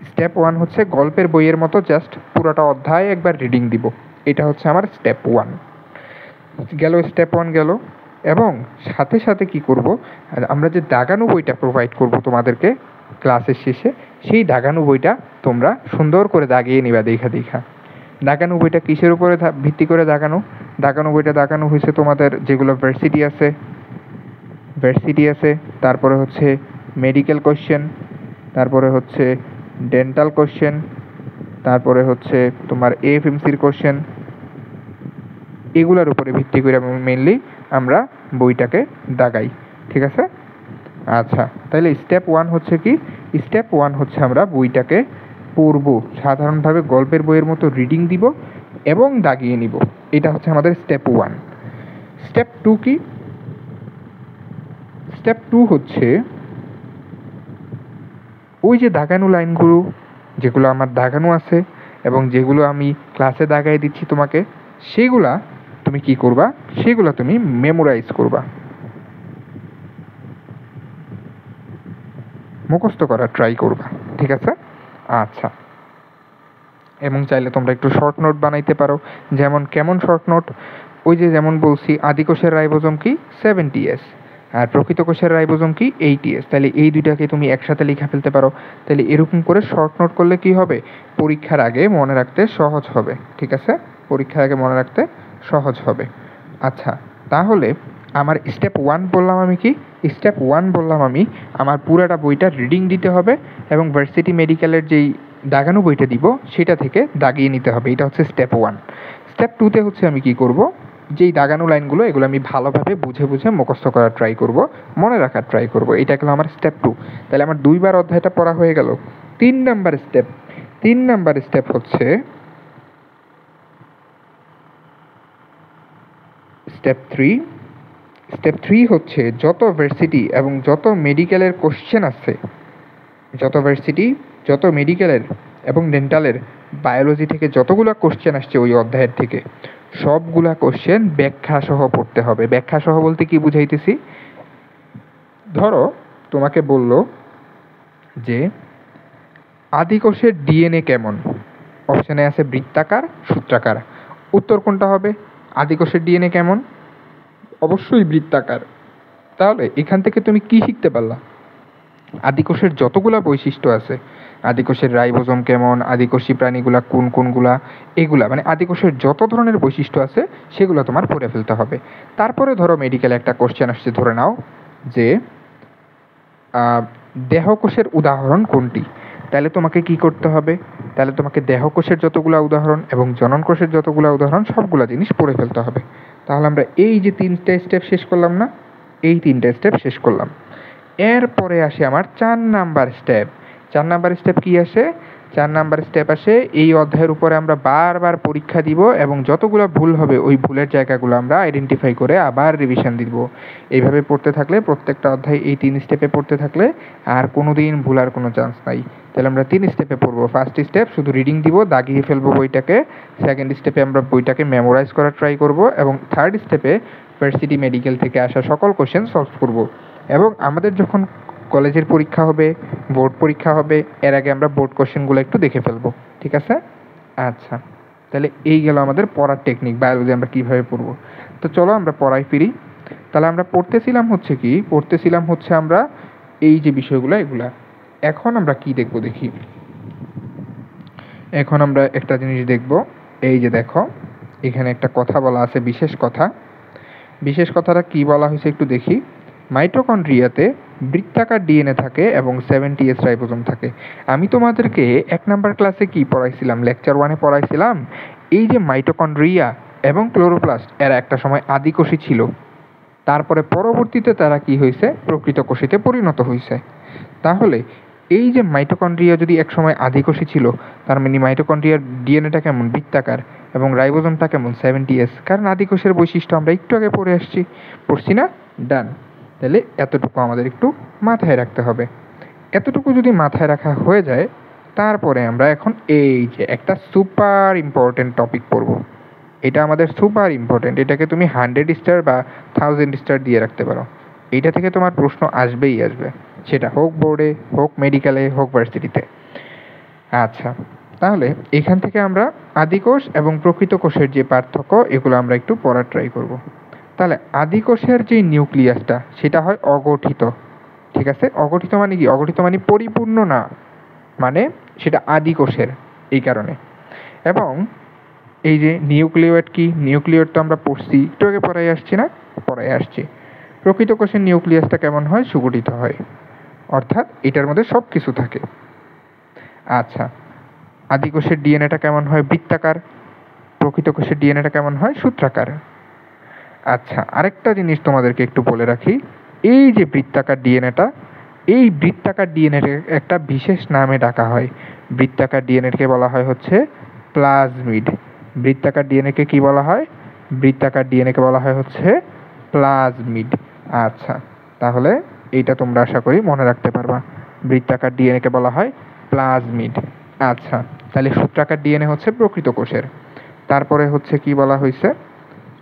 স্টেপ ওয়ান হচ্ছে গল্পের বইয়ের মতো জাস্ট পুরোটা অধ্যায় একবার রিডিং দিব। এটা হচ্ছে আমার স্টেপ ওয়ান গেল। এবং সাথে সাথে কি করব, আমরা যে দাগানো বইটা প্রোভাইড করব তোমাদেরকে ক্লাসের শেষে, সেই দাগানো বইটা তোমরা সুন্দর করে দাগিয়ে নিবা দেখা। দাগানো বইটা কিসের উপরে ভিত্তি করে দাগানো বইটা দাগানো হয়েছে তোমাদের যেগুলো ভার্সিটি আছে, তারপরে হচ্ছে মেডিকেল কোশ্চেন, তারপরে হচ্ছে ডেন্টাল কোশ্চেন, তারপরে হচ্ছে তোমার এএফএমসির কোশ্চেন, এগুলোর উপরে ভিত্তি করে মেইনলি আমরা বইটাকে দাগাই, ঠিক আছে। আচ্ছা, তাহলে স্টেপ ওয়ান হচ্ছে কি? স্টেপ ওয়ান হচ্ছে আমরা বইটাকে পড়ব, সাধারণভাবে গল্পের বইয়ের মতো রিডিং দিব এবং দাগিয়ে নিব। এটা হচ্ছে আমাদের স্টেপ ওয়ান। স্টেপ টু কি? স্টেপ টু হচ্ছে ওই যে দাগানো লাইনগুলো, যেগুলো আমার দাগানো আছে এবং যেগুলো আমি ক্লাসে দাগাই দিচ্ছি তোমাকে, সেগুলা তুমি কি করবা? সেগুলা তুমি মেমোরাইজ করবা, মুখস্থ করার ট্রাই করবা, ঠিক আছে। আচ্ছা, এবং চাইলে তোমরা একটু শর্ট নোট বানাইতে পারো। কেমন শর্ট নোট? ওই যে যেমন বলছি, আদি কোষের রাইবোজোম কি? 70S, আর প্রকৃত কোষের রাইবোজোম কি? 80S। তাহলে এই দুইটাকে তুমি একসাথে লিখে ফেলতে পারো। তাহলে এরকম করে শর্ট নোট করলে কি হবে? পরীক্ষার আগে মনে রাখতে সহজ হবে, ঠিক আছে। পরীক্ষার আগে মনে রাখতে সহজ হবে। আচ্ছা, তাহলে আমার স্টেপ ওয়ান বললাম আমি কি? স্টেপ ওয়ান বললাম আমি আমার পুরাটা বইটা রিডিং দিতে হবে এবং ভার্সিটি মেডিকেলের যেই দাগানো বইটা দিব সেটা থেকে দাগিয়ে নিতে হবে। এটা হচ্ছে স্টেপ 1। স্টেপ 2তে হচ্ছে আমি কি করব, যেই দাগানো লাইনগুলো এগুলো আমি ভালোভাবে বুঝে বুঝে মুখস্থ করার ট্রাই করব, মনে রাখার ট্রাই করব। এটা গেল আমার স্টেপ 2। তাহলে আমার 2বার অধ্যায়টা পড়া হয়ে গেল। 3 নাম্বার স্টেপ হচ্ছে স্টেপ 3। স্টেপ 3 হচ্ছে যত ভার্সিটি এবং যত মেডিকেলের কোশ্চেন আছে, যত ভার্সিটি, যত মেডিকেলের এবং ডেন্টালের, বায়োলজি থেকে যতগুলো কোশ্চেন আসছে ওই অধ্যায়ের থেকে, সবগুলা কোশ্চেন ব্যাখ্যা সহ পড়তে হবে। ব্যাখ্যা সহ বলতে কি বুঝাইতেছি, ধরো তোমাকে বলল যে আদিকোষের ডিএনএ কেমন, অপশানে আছে বৃত্তাকার, সূত্রাকার। উত্তর কোনটা হবে? আদিকোষের ডিএনএ কেমন? অবশ্যই বৃত্তাকার। তাহলে এখান থেকে তুমি কি শিখতে পারলা? আদিকোষের যতগুলা বৈশিষ্ট্য আছে, আদিকোষের রাইবোজোম কেমন, আদিকোষী প্রাণীগুলা কোনগুলা, এগুলা মানে আদিকোষের যত ধরনের বৈশিষ্ট্য আছে সেগুলো তোমার পড়ে ফেলতে হবে। তারপরে ধরো মেডিকেলে একটা কোশ্চেন আসছে, ধরে নাও যে দেহকোষের উদাহরণ কোনটি, তাহলে তোমাকে কি করতে হবে? তাহলে তোমাকে দেহকোষের যতগুলা উদাহরণ এবং জননকোষের যতগুলা উদাহরণ সবগুলা জিনিস পড়ে ফেলতে হবে। তাহলে আমরা এই যে 3টে স্টেপ শেষ করলাম না, এই 3টে স্টেপ শেষ করলাম। এরপরে আসে আমার 4 নাম্বার স্টেপ। 4 নাম্বার স্টেপ কি আসে? 4 নাম্বার স্টেপ আসে এই অধ্যায়ের উপরে আমরা বারবার পরীক্ষা দিব এবং যতগুলো ভুল হবে ওই ভুলের জায়গাগুলো আমরা আইডেন্টিফাই করে আবার রিভিশন দিব। এইভাবে পড়তে থাকলে, প্রত্যেকটা অধ্যায় এই 3 স্টেপে পড়তে থাকলে আর কোনোদিন ভুলার কোনো চান্স নাই। তাহলে আমরা 3 স্টেপে পড়বো। ফার্স্ট স্টেপ শুধু রিডিং দিব, দাগিয়ে ফেলবো বইটাকে। সেকেন্ড স্টেপে আমরা বইটাকে মেমোরাইজ করার ট্রাই করব এবং থার্ড স্টেপে ভার্সিটি মেডিকেল থেকে আসা সকল কোশ্চেন সলভ করব। এবং আমাদের যখন কলেজের পরীক্ষা হবে, বোর্ড পরীক্ষা হবে, এর আগে আমরা বোর্ড কোশ্চেনগুলো একটু দেখে ফেলবো। ঠিক আছে? আচ্ছা, তাহলে এই গেল আমাদের পড়ার টেকনিক, বায়োলজি আমরা কীভাবে পড়বো। তো চলো আমরা পড়ায় ফিরি। তাহলে আমরা পড়তেছিলাম হচ্ছে আমরা এই যে বিষয়গুলো এগুলা। এখন আমরা কি দেখবো দেখি। এখন আমরা একটা জিনিস দেখব। এই যে দেখো, এখানে একটা কথা বলা আছে, বিশেষ কথা। বিশেষ কথাটা কি বলা হয়েছে একটু দেখি। মাইটোকন্ড্রিয়াতে বৃত্তাকার ডিএনএ থাকে এবং 70S রাইবোজোম থাকে। আমি তোমাদেরকে 1 নাম্বার ক্লাসে কি পড়াইছিলাম, লেকচার 1-এ পড়াইছিলাম, এই যে মাইটোকন্ড্রিয়া এবং ক্লোরোপ্লাস্ট এরা একটা সময় আদিকোষী ছিল, তারপরে পরবর্তীতে তারা কি হয়েছে, প্রকৃত কোষীতে পরিণত হয়েছে। তাহলে এই যে মাইটোকন্ড্রিয়া যদি একসময় আদিকোষী ছিল, তার মানে মাইটোকন্ড্রিয়ার ডিএনএটা কেমন, বৃত্তাকার, এবং রাইবোজোমটা কেমন, 70S। কারণ আদিকোষের বৈশিষ্ট্য আমরা একটু আগে পড়ছি না? ডান। তাহলে এতটুকু আমাদের একটু মাথায় রাখতে হবে। এতটুকু যদি মাথায় রাখা হয়ে যায়, তারপরে আমরা এখন এই যে একটা সুপার ইম্পর্টেন্ট টপিক পড়ব। এটা আমাদের সুপার ইম্পর্টেন্ট। এটাকে তুমি 100 স্টার বা 1000 স্টার দিয়ে রাখতে পারো। এইটা থেকে তোমার প্রশ্ন আসবেই আসবে, সেটা হোক বোর্ডে, হোক মেডিকেলে, হোক ভার্সিটিতে। আচ্ছা, তাহলে এখান থেকে আমরা আদিকোষ এবং প্রকৃত কোষের যে পার্থক্য এগুলো আমরা একটু পড়ার ট্রাই করব। তাহলে আদিকোষের যে নিউক্লিয়াসটা সেটা হয় অগঠিত। ঠিক আছে? অগঠিত মানে কি? অগঠিত মানে পরিপূর্ণ না, মানে সেটা আদিকোষের, এই কারণে। এবং এই যে নিউক্লিয়েট কি, নিউক্লিয়েট তো আমরা পড়ছি, একটু আগে পড়াই আসছি। প্রকৃত কোষের নিউক্লিয়াসটা কেমন হয়? সুগঠিত হয়, অর্থাৎ এটার মধ্যে সব কিছু থাকে। আচ্ছা, আদিকোষের ডিএনএটা কেমন হয়? বৃত্তাকার। প্রকৃত কোষের ডিএনএটা কেমন হয়? সূত্রাকার। আচ্ছা, আরেকটা জিনিস তোমাদেরকে একটু বলে রাখি। এই যে বৃত্তাকার ডিএনএটা, এই বৃত্তাকার ডিএনএ একটা বিশেষ নামে ডাকা হয়। বৃত্তাকার ডিএনএকে বলা হয় হচ্ছে প্লাজমিড। বৃত্তাকার ডিএনএকে কি বলা হয়? বৃত্তাকার ডিএনএকে বলা হয় হচ্ছে প্লাজমিড। আচ্ছা, তাহলে এইটা তোমরা আশা করি মনে রাখতে পারবা। বৃত্তাকার ডিএনএকে বলা হয় প্লাজমিড। আচ্ছা, তাহলে সূত্রাকার ডিএনএ হচ্ছে প্রকৃত কোষের। তারপরে হচ্ছে কি বলা হয়েছে?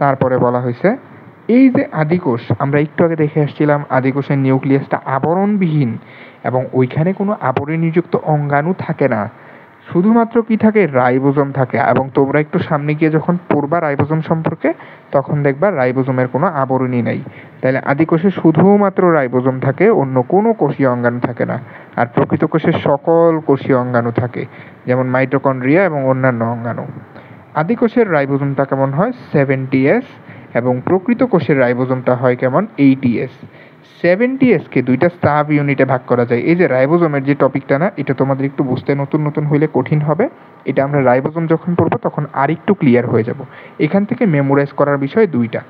তারপরে বলা হয়েছে এই যে আদিকোষ, আমরা একটু আগে দেখে আসছিলাম আদিকোষের নিউক্লিয়াসটা আবরণবিহীন এবং ওইখানে কোনো আবরণীযুক্ত অঙ্গাণু থাকে না, শুধুমাত্র কি থাকে? রাইবোজোম থাকে। এবং তোমরা একটু সামনে গিয়ে যখন পড়বা রাইবোজোম সম্পর্কে, তখন দেখবা রাইবোজোমের কোনো আবরণী নাই। তাহলে আদিকোষে শুধুমাত্র রাইবোজোম থাকে, অন্য কোনো কোষীয় অঙ্গাণু থাকে না। আর প্রকৃত কোষের সকল কোষীয় অঙ্গাণু থাকে, যেমন মাইটোকন্ড্রিয়া এবং অন্যান্য অঙ্গাণু। আদিকোষের রাইবোজোমটা কেমন হয়? 70S এবং প্রকৃত কোষের রাইবোজোমটা হয় কেমন? 80S। 70S-কে দুইটা সাব ইউনিটে ভাগ করা যায়। এই যে রাইবোজোমের যে টপিকটা না, এটা তোমাদের একটু বুঝতে নতুন নতুন হইলে কঠিন হবে। এটা আমরা রাইবোজোম যখন পড়বো তখন আরেকটু ক্লিয়ার হয়ে যাব। এখান থেকে মেমোরাইজ করার বিষয় দুইটা।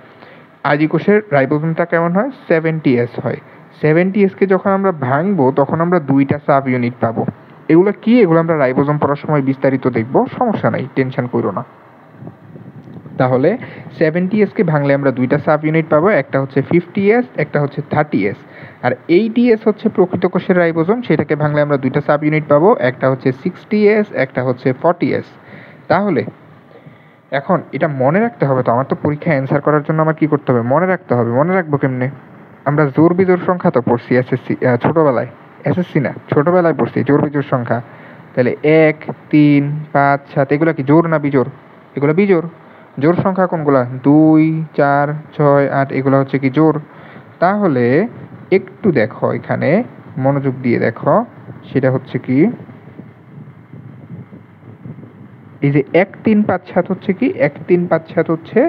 আদি কোষের রাইবোজোমটা কেমন হয়? 70S হয়। 70S-কে যখন আমরা ভাঙবো তখন আমরা দুইটা সাব ইউনিট পাবো। এগুলো কি? এগুলো আমরা রাইবোজোম পড়ার সময় বিস্তারিত দেখবো, সমস্যা নাই, টেনশন করো না। তাহলে 70S-কে ভাঙলে আমরা দুইটা সাব ইউনিট পাবো, একটা হচ্ছে 50S, একটা হচ্ছে 30S। আর 80S হচ্ছে প্রকৃত কোষের রাইবোজোম, সেটাকে ভাঙলে আমরা দুইটা সাব ইউনিট পাবো, একটা হচ্ছে 60S, একটা হচ্ছে 40S। তাহলে এখন এটা মনে রাখতে হবে তো, আমার তো পরীক্ষায় অ্যান্সার করার জন্য আমার কি করতে হবে? মনে রাখতে হবে। মনে রাখবো কেমনে? আমরা জোড় বিজোড় সংখ্যা তো পড়ছি এসএসসি, ছোটোবেলায়, এসএসসি না, ছোটোবেলায় পড়ছি জোড় বিজোড় সংখ্যা। তাহলে 1, 3, 5, 7 এগুলো কি জোড় না বিজোড়? এগুলো বিজোড়। জোড় সংখ্যা কোনগুলা? 2, 4, 6, 8 এগুলো হচ্ছে কি জোড়। তাহলে একটু দেখো, এখানে মনোযোগ দিয়ে দেখো, সেটা হচ্ছে কি, এই যে 1, 3, 5, 7 হচ্ছে কি, 1, 3, 5, 7 হচ্ছে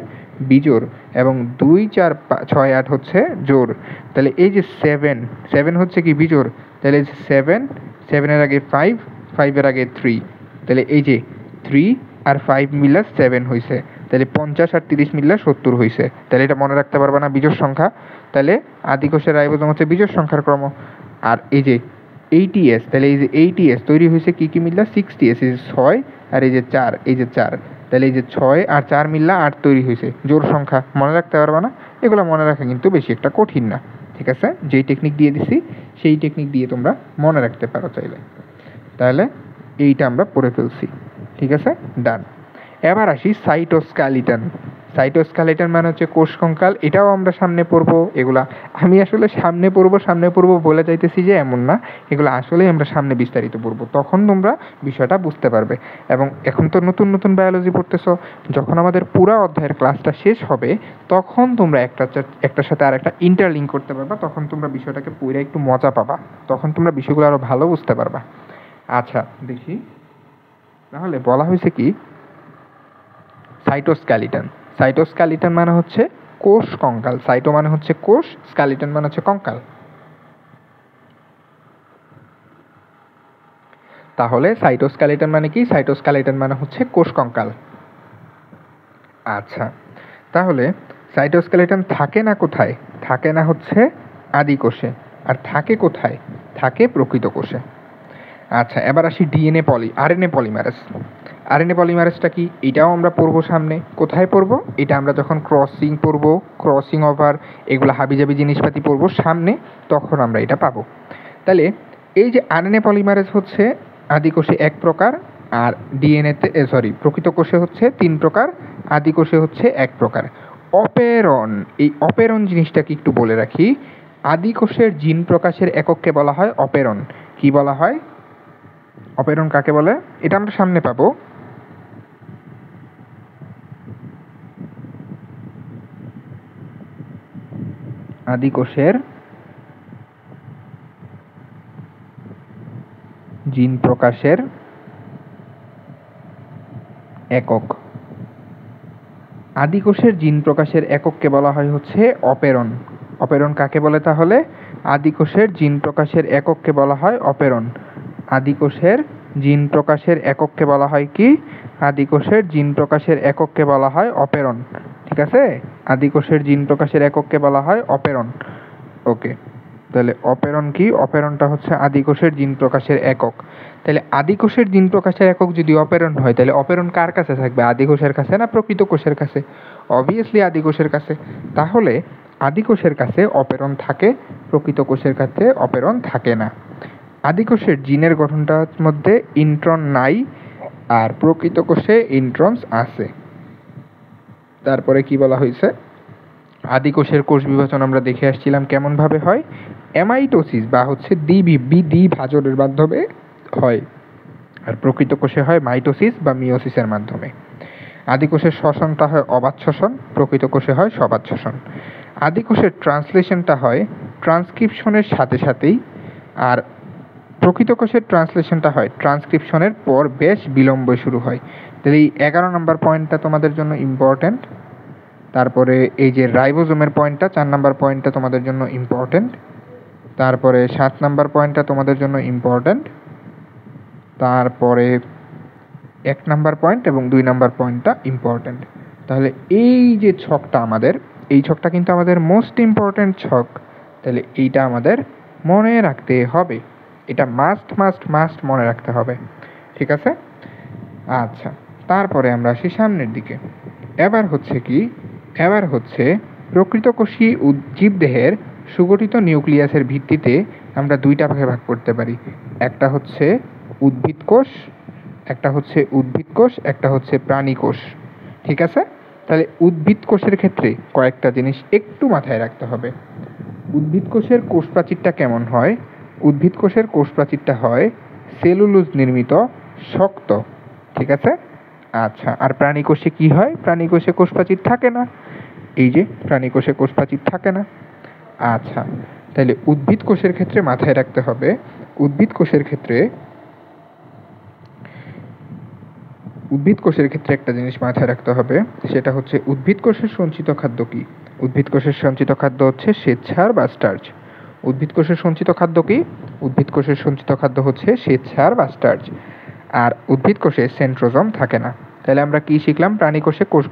বিজোড় এবং 2, 4, 6, 8 হচ্ছে জোড়। তাহলে এই যে 7 হচ্ছে কি বিজোড়। তাহলে এই যে 7 এর আগে 5, 5 এর আগে 3, তাহলে এই যে 3 আর 5 মিলা 7 হয়েছে। তাহলে 50 আর 30 মিলা 70 হয়েছে। তাহলে এটা মনে রাখতে পারবা না? বিজোড় সংখ্যা। তাহলে আদি কোষের রাইবোজোম হচ্ছে বিজোড় সংখ্যার ক্রম। আর এই যে 80S, তাহলে এই যে 80S তৈরি হয়েছে কি কি মিললা? 60S, এই যে 6 আর এই যে 4, এই যে 4, তাহলে এই যে 6 আর 4 মিললা 8 তৈরি হয়েছে। জোড় সংখ্যা মনে রাখতে পারবা না? এগুলো মনে রাখা কিন্তু বেশি একটা কঠিন না, ঠিক আছে? যেই টেকনিক দিয়ে দিছি সেই টেকনিক দিয়ে তোমরা মনে রাখতে পারো চাইলে। তাহলে এইটা আমরা পড়ে ফেলছি, ঠিক আছে? ডান। এবার আসি সাইটোস্কেলিটন। সাইটোস্কেলিটন মানে হচ্ছে কোষ কঙ্কাল। এটাও আমরা সামনে পড়বো। এগুলা আমি আসলে সামনে পড়বো বলে যাইতেছি যে এমন না, এগুলো আসলেই আমরা সামনে বিস্তারিত পড়বো, তখন তোমরা বিষয়টা বুঝতে পারবে। এবং এখন তো নতুন নতুন বায়োলজি পড়তেছো, যখন আমাদের পুরা অধ্যায়ের ক্লাসটা শেষ হবে তখন তোমরা একটার সাথে আর একটা ইন্টারলিঙ্ক করতে পারবা, তখন তোমরা বিষয়টাকে পুরো একটু মজা পাবা, তখন তোমরা বিষয়গুলো আরো ভালো বুঝতে পারবা। আচ্ছা দেখি, তাহলে বলা হয়েছে কি সাইটোস্কেলিটন। সাইটোস্কেলিটন মানে হচ্ছে কোষ কঙ্কাল। সাইটো মানে হচ্ছে কোষ, স্কেলিটন মানে হচ্ছে কঙ্কাল। তাহলে সাইটোস্কেলিটন মানে কি? সাইটোস্কেলিটন মানে হচ্ছে কোষ কঙ্কাল। আচ্ছা, তাহলে সাইটোস্কেলিটন থাকে না কোথায়? থাকে না হচ্ছে আদি কোষে। আর থাকে কোথায়? থাকে প্রকৃত কোষে। আচ্ছা, এবার আসি আরএনএ পলিমারেজ। আরএনএ পলিমারেজটা কি? এটাও আমরা পড়বো সামনে। কোথায় পড়বো? এটা আমরা যখন ক্রসিং পড়বো, ক্রসিং ওভার, এগুলো হাবিজাবি জিনিসপাতি পড়বো সামনে, তখন আমরা এটা পাবো। তাহলে এই যে আরএনএ পলিমারেজ হচ্ছে আদি কোষে 1 প্রকার, আর প্রকৃত কোষে হচ্ছে 3 প্রকার, আদি কোষে হচ্ছে 1 প্রকার। অপেরন, এই অপেরন জিনিসটা কি একটু বলে রাখি। আদি কোষের জিন প্রকাশের একককে বলা হয় অপেরন। কি বলা হয়? অপেরন কাকে বলে? এটা আমরা সামনে পাবো। আদি কোষের জিন প্রকাশের একক। আদি কোষের জিন প্রকাশের একককে বলা হয় হচ্ছে অপেরন। অপেরন কাকে বলে তাহলে? আদি কোষের জিন প্রকাশের একককে বলা হয় অপেরন। আদি কোষের জিন প্রকাশের একককে বলা হয় কি? আদি কোষের জিন প্রকাশের একককে বলা হয় অপেরন। ঠিক আছে? আদি কোষের জিন প্রকাশের একককে বলা হয় অপেরন। ওকে, তাহলে অপেরন কি? অপেরনটা হচ্ছে আদি কোষের জিন প্রকাশের একক। তাহলে আদি কোষের জিন প্রকাশের একক যদি অপেরন হয়, তাহলে অপেরন কার কাছে থাকবে? আদি কোষের কাছে না প্রকৃত কোষের কাছে? অবভিয়াসলি আদি কোষের কাছে। তাহলে আদি কোষের কাছে অপেরন থাকে, প্রকৃত কোষের কাছে অপেরন থাকে না। আদি কোষের জিনের গঠনটার মধ্যে ইন্ট্রন নাই, আর প্রকৃত কোষে ইন্ট্রনস আছে। তারপরে কি বলা হয়েছে? আদি কোষের কোষ বিভাজন আমরা দেখে আসছিলাম কেমন ভাবে হয়। অ্যামাইটোসিস বা হচ্ছে দ্বিভাজনের মাধ্যমে হয়, আর প্রকৃত কোষে হয় মাইটোসিস বা মিওসিসের মাধ্যমে। আদি কোষের শ্বসনটা হয় অবাধ শ্বসন, প্রকৃত কোষে হয় সবাধ শ্বসন। আদি কোষের ট্রান্সলেশনটা হয় ট্রান্সক্রিপশনের সাথে সাথেই, আর প্রকৃত কোষের ট্রান্সলেশনটা হয় ট্রান্সক্রিপশনের পর বেশ বিলম্বে শুরু হয়। তাহলে এই 11 নম্বর পয়েন্টটা তোমাদের জন্য ইম্পর্ট্যান্ট। তারপরে এই যে রাইবোজোমের পয়েন্টটা 4 নাম্বার পয়েন্টটা তোমাদের জন্য ইম্পর্টেন্ট। তারপরে 7 নাম্বার পয়েন্টটা তোমাদের জন্য ইম্পর্টেন্ট। তারপরে 1 নাম্বার পয়েন্ট এবং 2 নাম্বার পয়েন্টটা ইম্পর্টেন্ট। তাহলে এই যে ছকটা আমাদের, এই ছকটা কিন্তু আমাদের মোস্ট ইম্পর্টেন্ট ছক। তাহলে এইটা আমাদের মনে রাখতে হবে, এটা মাস্ট মনে রাখতে হবে। ঠিক আছে? আচ্ছা, তারপরে আমরা আসি সামনের দিকে। এবার হচ্ছে প্রকৃতকোষী জীবদেহের সুগঠিত নিউক্লিয়াসের ভিত্তিতে আমরা 2টা ভাগে ভাগ করতে পারি। একটা হচ্ছে উদ্ভিদ কোষ, একটা হচ্ছে প্রাণী কোষ। ঠিক আছে? তাহলে উদ্ভিদ কোষের ক্ষেত্রে কয়েকটা জিনিস একটু মাথায় রাখতে হবে। উদ্ভিদ কোষের কোষ প্রাচীরটা কেমন হয়? উদ্ভিদ কোষের কোষ প্রাচীরটা হয় সেলুলোজ নির্মিত, শক্ত। ঠিক আছে? আচ্ছা, আর প্রাণী কোষে কি হয়? প্রাণী কোষে কোষ প্রাচীর থাকে না। এই যে প্রাণী কোষে কোষ প্রাচীর থাকে না। আচ্ছা, তাহলে উদ্ভিদ কোষের ক্ষেত্রে মাথায় রাখতে হবে, উদ্ভিদ কোষের ক্ষেত্রে একটা জিনিস মাথায় রাখতে হবে, সেটা হচ্ছে উদ্ভিদ কোষের সঞ্চিত খাদ্য কি? উদ্ভিদ কোষের সঞ্চিত খাদ্য হচ্ছে শ্বেতসার বা স্টার্চ। উদ্ভিদ কোষের সঞ্চিত খাদ্য কি? উদ্ভিদ কোষের সঞ্চিত খাদ্য হচ্ছে শ্বেতসার বা স্টার্চ। আর উদ্ভিদ কোষে সেন্ট্রোজোম থাকে না। তাহলে আমরা কি শিখলাম? প্রাণী কোষে কোষ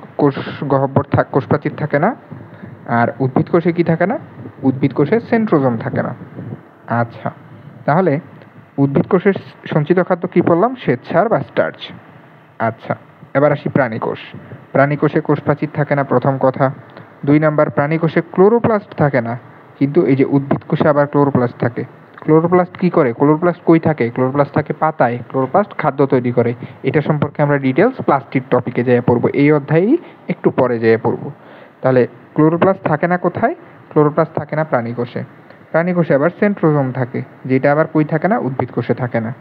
গহ্বর কোষ প্রাচীর থাকে না, আর উদ্ভিদ কোষে কি থাকে না? উদ্ভিদ কোষে সেন্ট্রোজোম থাকে না। আচ্ছা, তাহলে উদ্ভিদ কোষের সঞ্চিত খাদ্য কি বললাম? শ্বেতসার বা স্টার্চ। আচ্ছা, এবার আসি প্রাণী কোষ। প্রাণী কোষে কোষ প্রাচীর থাকে না, প্রথম কথা। 2 নাম্বার, প্রাণী কোষে ক্লোরোপ্লাস্ট থাকে না, কিন্তু এই যে উদ্ভিদ কোষে আবার ক্লোরোপ্লাস্ট থাকে। ক্লোরোপ্লাস্ট কি করে? ক্লোরোপ্লাস্ট কই থাকে? ক্লোরোপ্লাস্ট থাকে পাতায়। ক্লোরোপ্লাস্ট খাদ্য তৈরি করে। এটা সম্পর্কে আমরা ডিটেলস প্লাস্টিক টপিকে যেয়ে পড়বো, এই অধ্যায়েই একটু পরে যেয়ে পড়বো। তাহলে ক্লোরোপ্লাস্ট থাকে না কোথায়? ক্লোরোপ্লাস্ট থাকে না প্রাণী কোষে। প্রাণী কোষে আবার সেন্ট্রোজোম থাকে, যেটা আবার কই থাকে না? উদ্ভিদ কোষে থাকে না।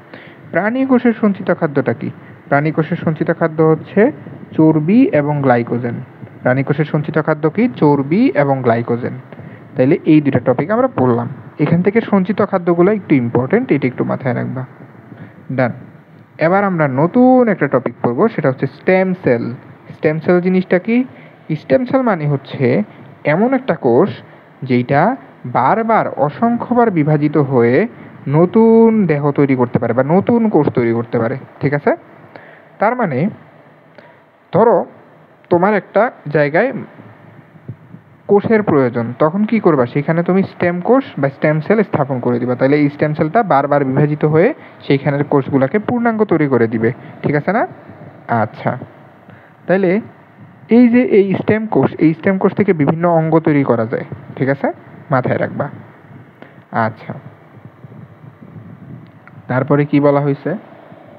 প্রাণী কোষের সঞ্চিত খাদ্যটা কি? প্রাণী কোষের সঞ্চিত খাদ্য হচ্ছে চর্বি এবং গ্লাইকোজেন। প্রাণী কোষের সঞ্চিত খাদ্য কি? চর্বি এবং গ্লাইকোজেন। তাইলে এই 2টা টপিক আমরা পড়লাম। এখান থেকে সঞ্চিত খাদ্যগুলো একটু ইম্পর্টেন্ট, এটা একটু মাথায় রাখবা। ডান। এবার আমরা নতুন একটা টপিক পড়বো, সেটা হচ্ছে স্টেম সেল। স্টেম সেল জিনিসটা কি? স্টেম সেল মানে হচ্ছে এমন একটা কোষ যেটা বারবার অসংখ্যবার বিভাজিত হয়ে নতুন দেহ তৈরি করতে পারে বা নতুন কোষ তৈরি করতে পারে। ঠিক আছে? তার মানে ধরো তোমার একটা জায়গায় কোষের প্রয়োজন, তখন কি করবা? সেখানে তুমি স্টেম কোষ বা স্টেম সেল স্থাপন করে দিবা। তাহলে এই স্টেম সেলটা বারবার বিভাজিত হয়ে সেইখানের কোষগুলোকে পূর্ণাঙ্গ তৈরি করে দিবে। ঠিক আছে না? আচ্ছা, তাইলে এই যে এই স্টেম কোষ থেকে বিভিন্ন অঙ্গ তৈরি করা যায়। ঠিক আছে? মাথায় রাখবা। আচ্ছা, তারপরে কি বলা হয়েছে?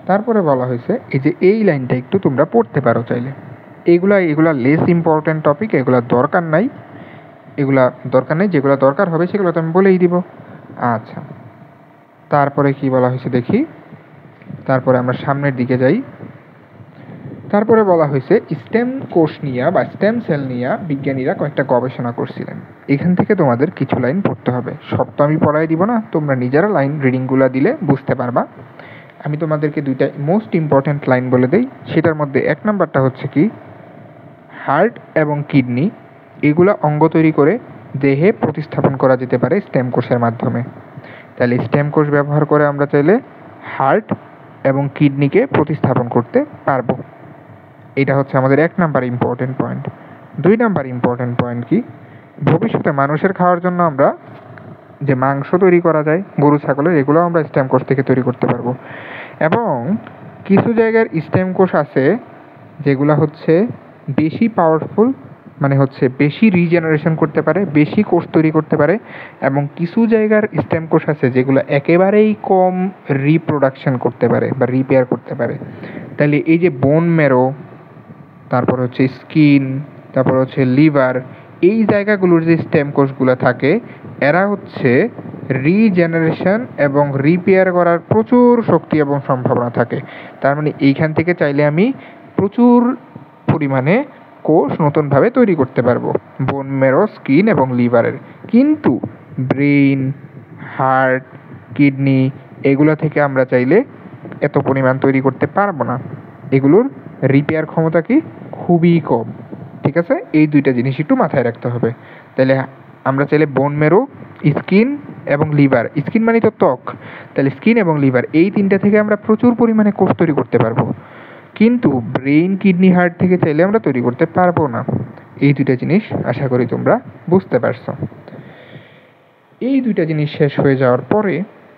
তারপরে বলা হয়েছে এই যে এই লাইনটা একটু তোমরা পড়তে পারো চাইলে। এগুলা লেস ইম্পর্টেন্ট টপিক, এগুলা দরকার নাই। যেগুলো দরকার হবে সেগুলো তো আমি বলেই দিব। আচ্ছা, তারপরে কি বলা হয়েছে দেখি। তারপরে আমরা সামনের দিকে যাই। তারপরে বলা হয়েছে স্টেম কোষ নিয়ে বা স্টেম সেল নিয়ে বিজ্ঞানীরা কয়েকটা গবেষণা করছিলেন। এখান থেকে তোমাদের কিছু লাইন পড়তে হবে। সব তো আমি পড়াই দিব না, তোমরা নিজেরা লাইন রিডিংগুলো দিলে বুঝতে পারবা। আমি তোমাদেরকে 2টা মোস্ট ইম্পর্টেন্ট লাইন বলে দেই। সেটার মধ্যে 1 নাম্বারটা হচ্ছে কি, হার্ট এবং কিডনি এগুলা অঙ্গ তৈরি করে দেহে প্রতিস্থাপন করা যেতে পারে স্টেম কোষের মাধ্যমে। তাহলে স্টেম কোষ ব্যবহার করে আমরা চাইলে হার্ট এবং কিডনিকে প্রতিস্থাপন করতে পারবো। এটা হচ্ছে আমাদের 1 number important point. 2 number important point কি, ভবিষ্যতে মানুষের খাওয়ার জন্য আমরা যে মাংস তৈরি করা যায় গরু ছাগলের, এগুলো আমরা স্টেম কোষ থেকে তৈরি করতে পারবো। এবং কিছু জায়গার স্টেম কোষ আছে যেগুলো হচ্ছে বেশি পাওয়ারফুল, মানে হচ্ছে বেশি রিজেনারেশন করতে পারে, বেশি কোষ তৈরি করতে পারে। এবং কিছু জায়গার স্টেম কোষ আছে যেগুলো একেবারেই কম রিপ্রোডাকশন করতে পারে বা রিপেয়ার করতে পারে। তাহলে এই যে বোন ম্যারো, তারপর হচ্ছে স্কিন, তারপর হচ্ছে লিভার, এই জায়গাগুলোর যে স্টেম কোষগুলো থাকে এরা হচ্ছে রিজেনারেশন এবং রিপেয়ার করার প্রচুর শক্তি এবং সম্ভাবনা থাকে। তার মানে এইখান থেকে চাইলে আমি প্রচুর পরিমাণে কোষ নতুনভাবে তৈরি করতে পারবো, বোন ম্যারো, স্কিন এবং লিভারের। কিন্তু ব্রেইন, হার্ট, কিডনি এগুলো থেকে আমরা চাইলে এত পরিমাণ তৈরি করতে পারবো না। এগুলোর রিপেয়ার ক্ষমতা কি খুবই কম। ঠিক আছে, এই দুইটা জিনিস একটু মাথায় রাখতে হবে। তাহলে আমরা চাইলে বোন মেরো, স্কিন এবং লিভার, স্কিন মানে তো ত্বক, তাহলে স্কিন এবং লিভার এই তিনটা থেকে আমরা প্রচুর পরিমাণে কোষ তৈরি করতে পারবো, কিন্তু ব্রেইন, কিডনি, হার্ট থেকে চাইলে আমরা তৈরি করতে পারবো না। এই দুইটা জিনিস আশা করি তোমরা বুঝতে পারছো। এই দুইটা জিনিস শেষ হয়ে যাওয়ার পরে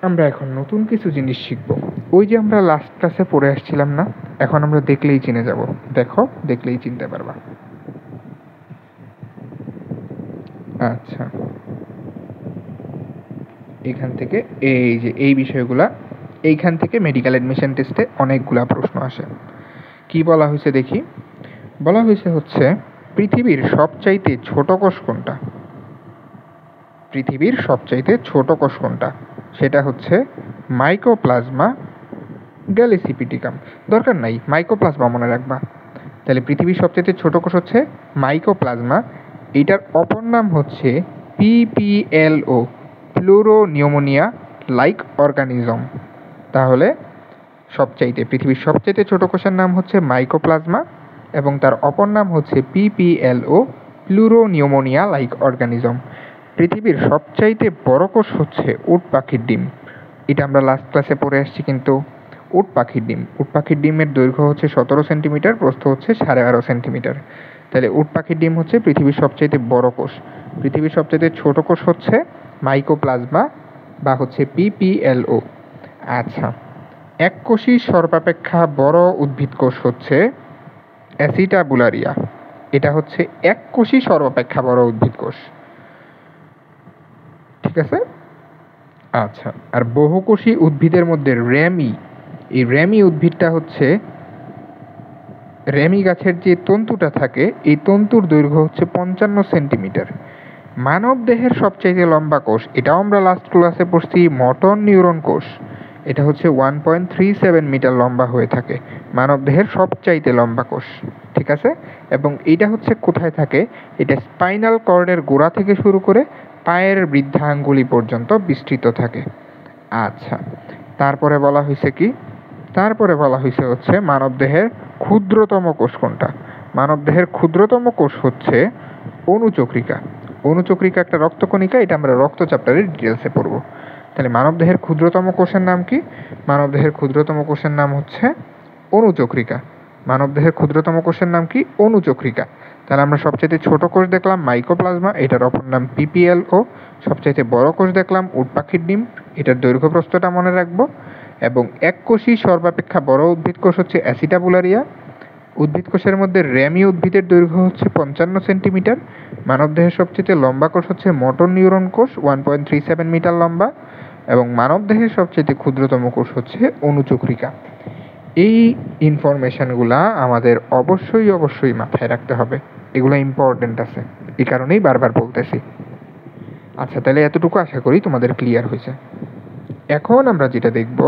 আমরা এখন নতুন কিছু জিনিস শিখব। ওই যে আমরা লাস্ট ক্লাসে পড়ে আসছিলাম না, এখন আমরা দেখলেই চিনে যাব। দেখো, দেখলেই চিনতে পারবা। আচ্ছা, এখান থেকে এই যে এই বিষয়গুলা, এইখান থেকে মেডিকেল অ্যাডমিশন টেস্টে অনেকগুলা প্রশ্ন আসে। কি বলা হয়েছে দেখি? বলা হয়েছে হচ্ছে পৃথিবীর সবচাইতে ছোট কোষ কোনটা? পৃথিবীর সবচাইতে ছোট কোষ কোনটা? সেটা হচ্ছে মাইকোপ্লাজমা গ্যালিসিপিটিকাম। দরকার নাই, মাইকোপ্লাজমা মনে রাখবা। তাহলে পৃথিবীর সবচাইতে ছোট কোষ হচ্ছে মাইকোপ্লাজমা। এটার অপর নাম হচ্ছে PPLO, প্লুরোনিউমোনিয়া লাইক অর্গানিজম। তাহলে পৃথিবীর সবচাইতে ছোট কোষের নাম হচ্ছে মাইকোপ্লাজমা এবং তার অপর নাম হচ্ছে PPLO, প্লুরোনিউমোনিয়া লাইক অর্গানিজম। পৃথিবীর সবচাইতে বড় কোষ হচ্ছে উট পাখির ডিম। এটা আমরা লাস্ট ক্লাসে পড়ে আসছি কিন্তু। উট পাখির ডিম, উট পাখির ডিমের দৈর্ঘ্য হচ্ছে 17 সেন্টিমিটার, প্রস্থ হচ্ছে 12.5 সেন্টিমিটার। তাহলে উট পাখির ডিম হচ্ছে পৃথিবীর সবচাইতে বড় কোষ। পৃথিবীর সবচাইতে ছোট কোষ হচ্ছে মাইকোপ্লাজমা বা হচ্ছে PPLO। আচ্ছা, এককোষী সর্বাপেক্ষা বড় উদ্ভিদ কোষ হচ্ছে অ্যাসিটাবুলারিয়া। এটা হচ্ছে এককোষী সর্বাপেক্ষা বড় উদ্ভিদ কোষ, ঠিক আছে। আচ্ছা, আর বহুকোষী উদ্ভিদের মধ্যে রেমি, এই রেমি উদ্ভিদটা হচ্ছে, রেমি গাছের যে তন্তুটা থাকে এই তন্তুর দৈর্ঘ্য হচ্ছে 55 সেন্টিমিটার। মানব দেহের সবচাইতে লম্বা কোষ, এটাও আমরা লাস্ট ক্লাসে পড়ছি, মোটর নিউরন কোষ। এটা হচ্ছে 1.37 মিটার লম্বা হয়ে থাকে, মানব দেহের সবচাইতে লম্বা কোষ, ঠিক আছে। এবং এইটা হচ্ছে কোথায় থাকে? এটা স্পাইনাল কর্ডের গোড়া থেকে শুরু করে পায়ের বৃদ্ধাঙ্গুলি পর্যন্ত বিস্তৃত থাকে। আচ্ছা, তারপরে বলা হয়েছে কি? তারপরে বলা হয়েছে হচ্ছে মানবদেহের ক্ষুদ্রতম কোষ কোনটা? মানবদেহের ক্ষুদ্রতম কোষ হচ্ছে অণুচক্রিকা। অণুচক্রিকা একটা রক্তকণিকা, এটা আমরা রক্ত চ্যাপ্টারের ডিটেলসে পড়বো। তাহলে মানবদেহের ক্ষুদ্রতম কোষের নাম কি? মানবদেহের ক্ষুদ্রতম কোষের নাম হচ্ছে অণুচক্রিকা। মানবদেহের ক্ষুদ্রতম কোষের নাম কি? অণুচক্রিকা। তাহলে আমরা সবচেয়ে ছোট কোষ দেখলাম মাইকোপ্লাজমা, এটার অপর নাম PPLO। সবচাইতে বড় কোষ দেখলাম উট পাখির ডিম, এটার দৈর্ঘ্য প্রস্থটা মনে রাখবো। এবং এককোষী সর্বাপেক্ষা বড় উদ্ভিদ কোষ হচ্ছে অ্যাসিটাবুলারিয়া। উদ্ভিদ কোষের মধ্যে রেমি উদ্ভিদের দৈর্ঘ্য হচ্ছে 55 সেন্টিমিটার। মানবদেহের সবচেয়ে লম্বা কোষ হচ্ছে মোটর নিউরন কোষ, 1.37 মিটার লম্বা। এবং মানবদেহের সবচেয়ে ক্ষুদ্রতম কোষ হচ্ছে অণুচক্রিকা। এই ইনফরমেশনগুলা আমাদের অবশ্যই মাথায় রাখতে হবে, এগুলো ইম্পর্টেন্ট আছে, এই কারণেই বারবার বলতেছি। আচ্ছা, তাহলে এতটুকু আশা করি তোমাদের ক্লিয়ার হয়েছে। এখন আমরা যেটা দেখব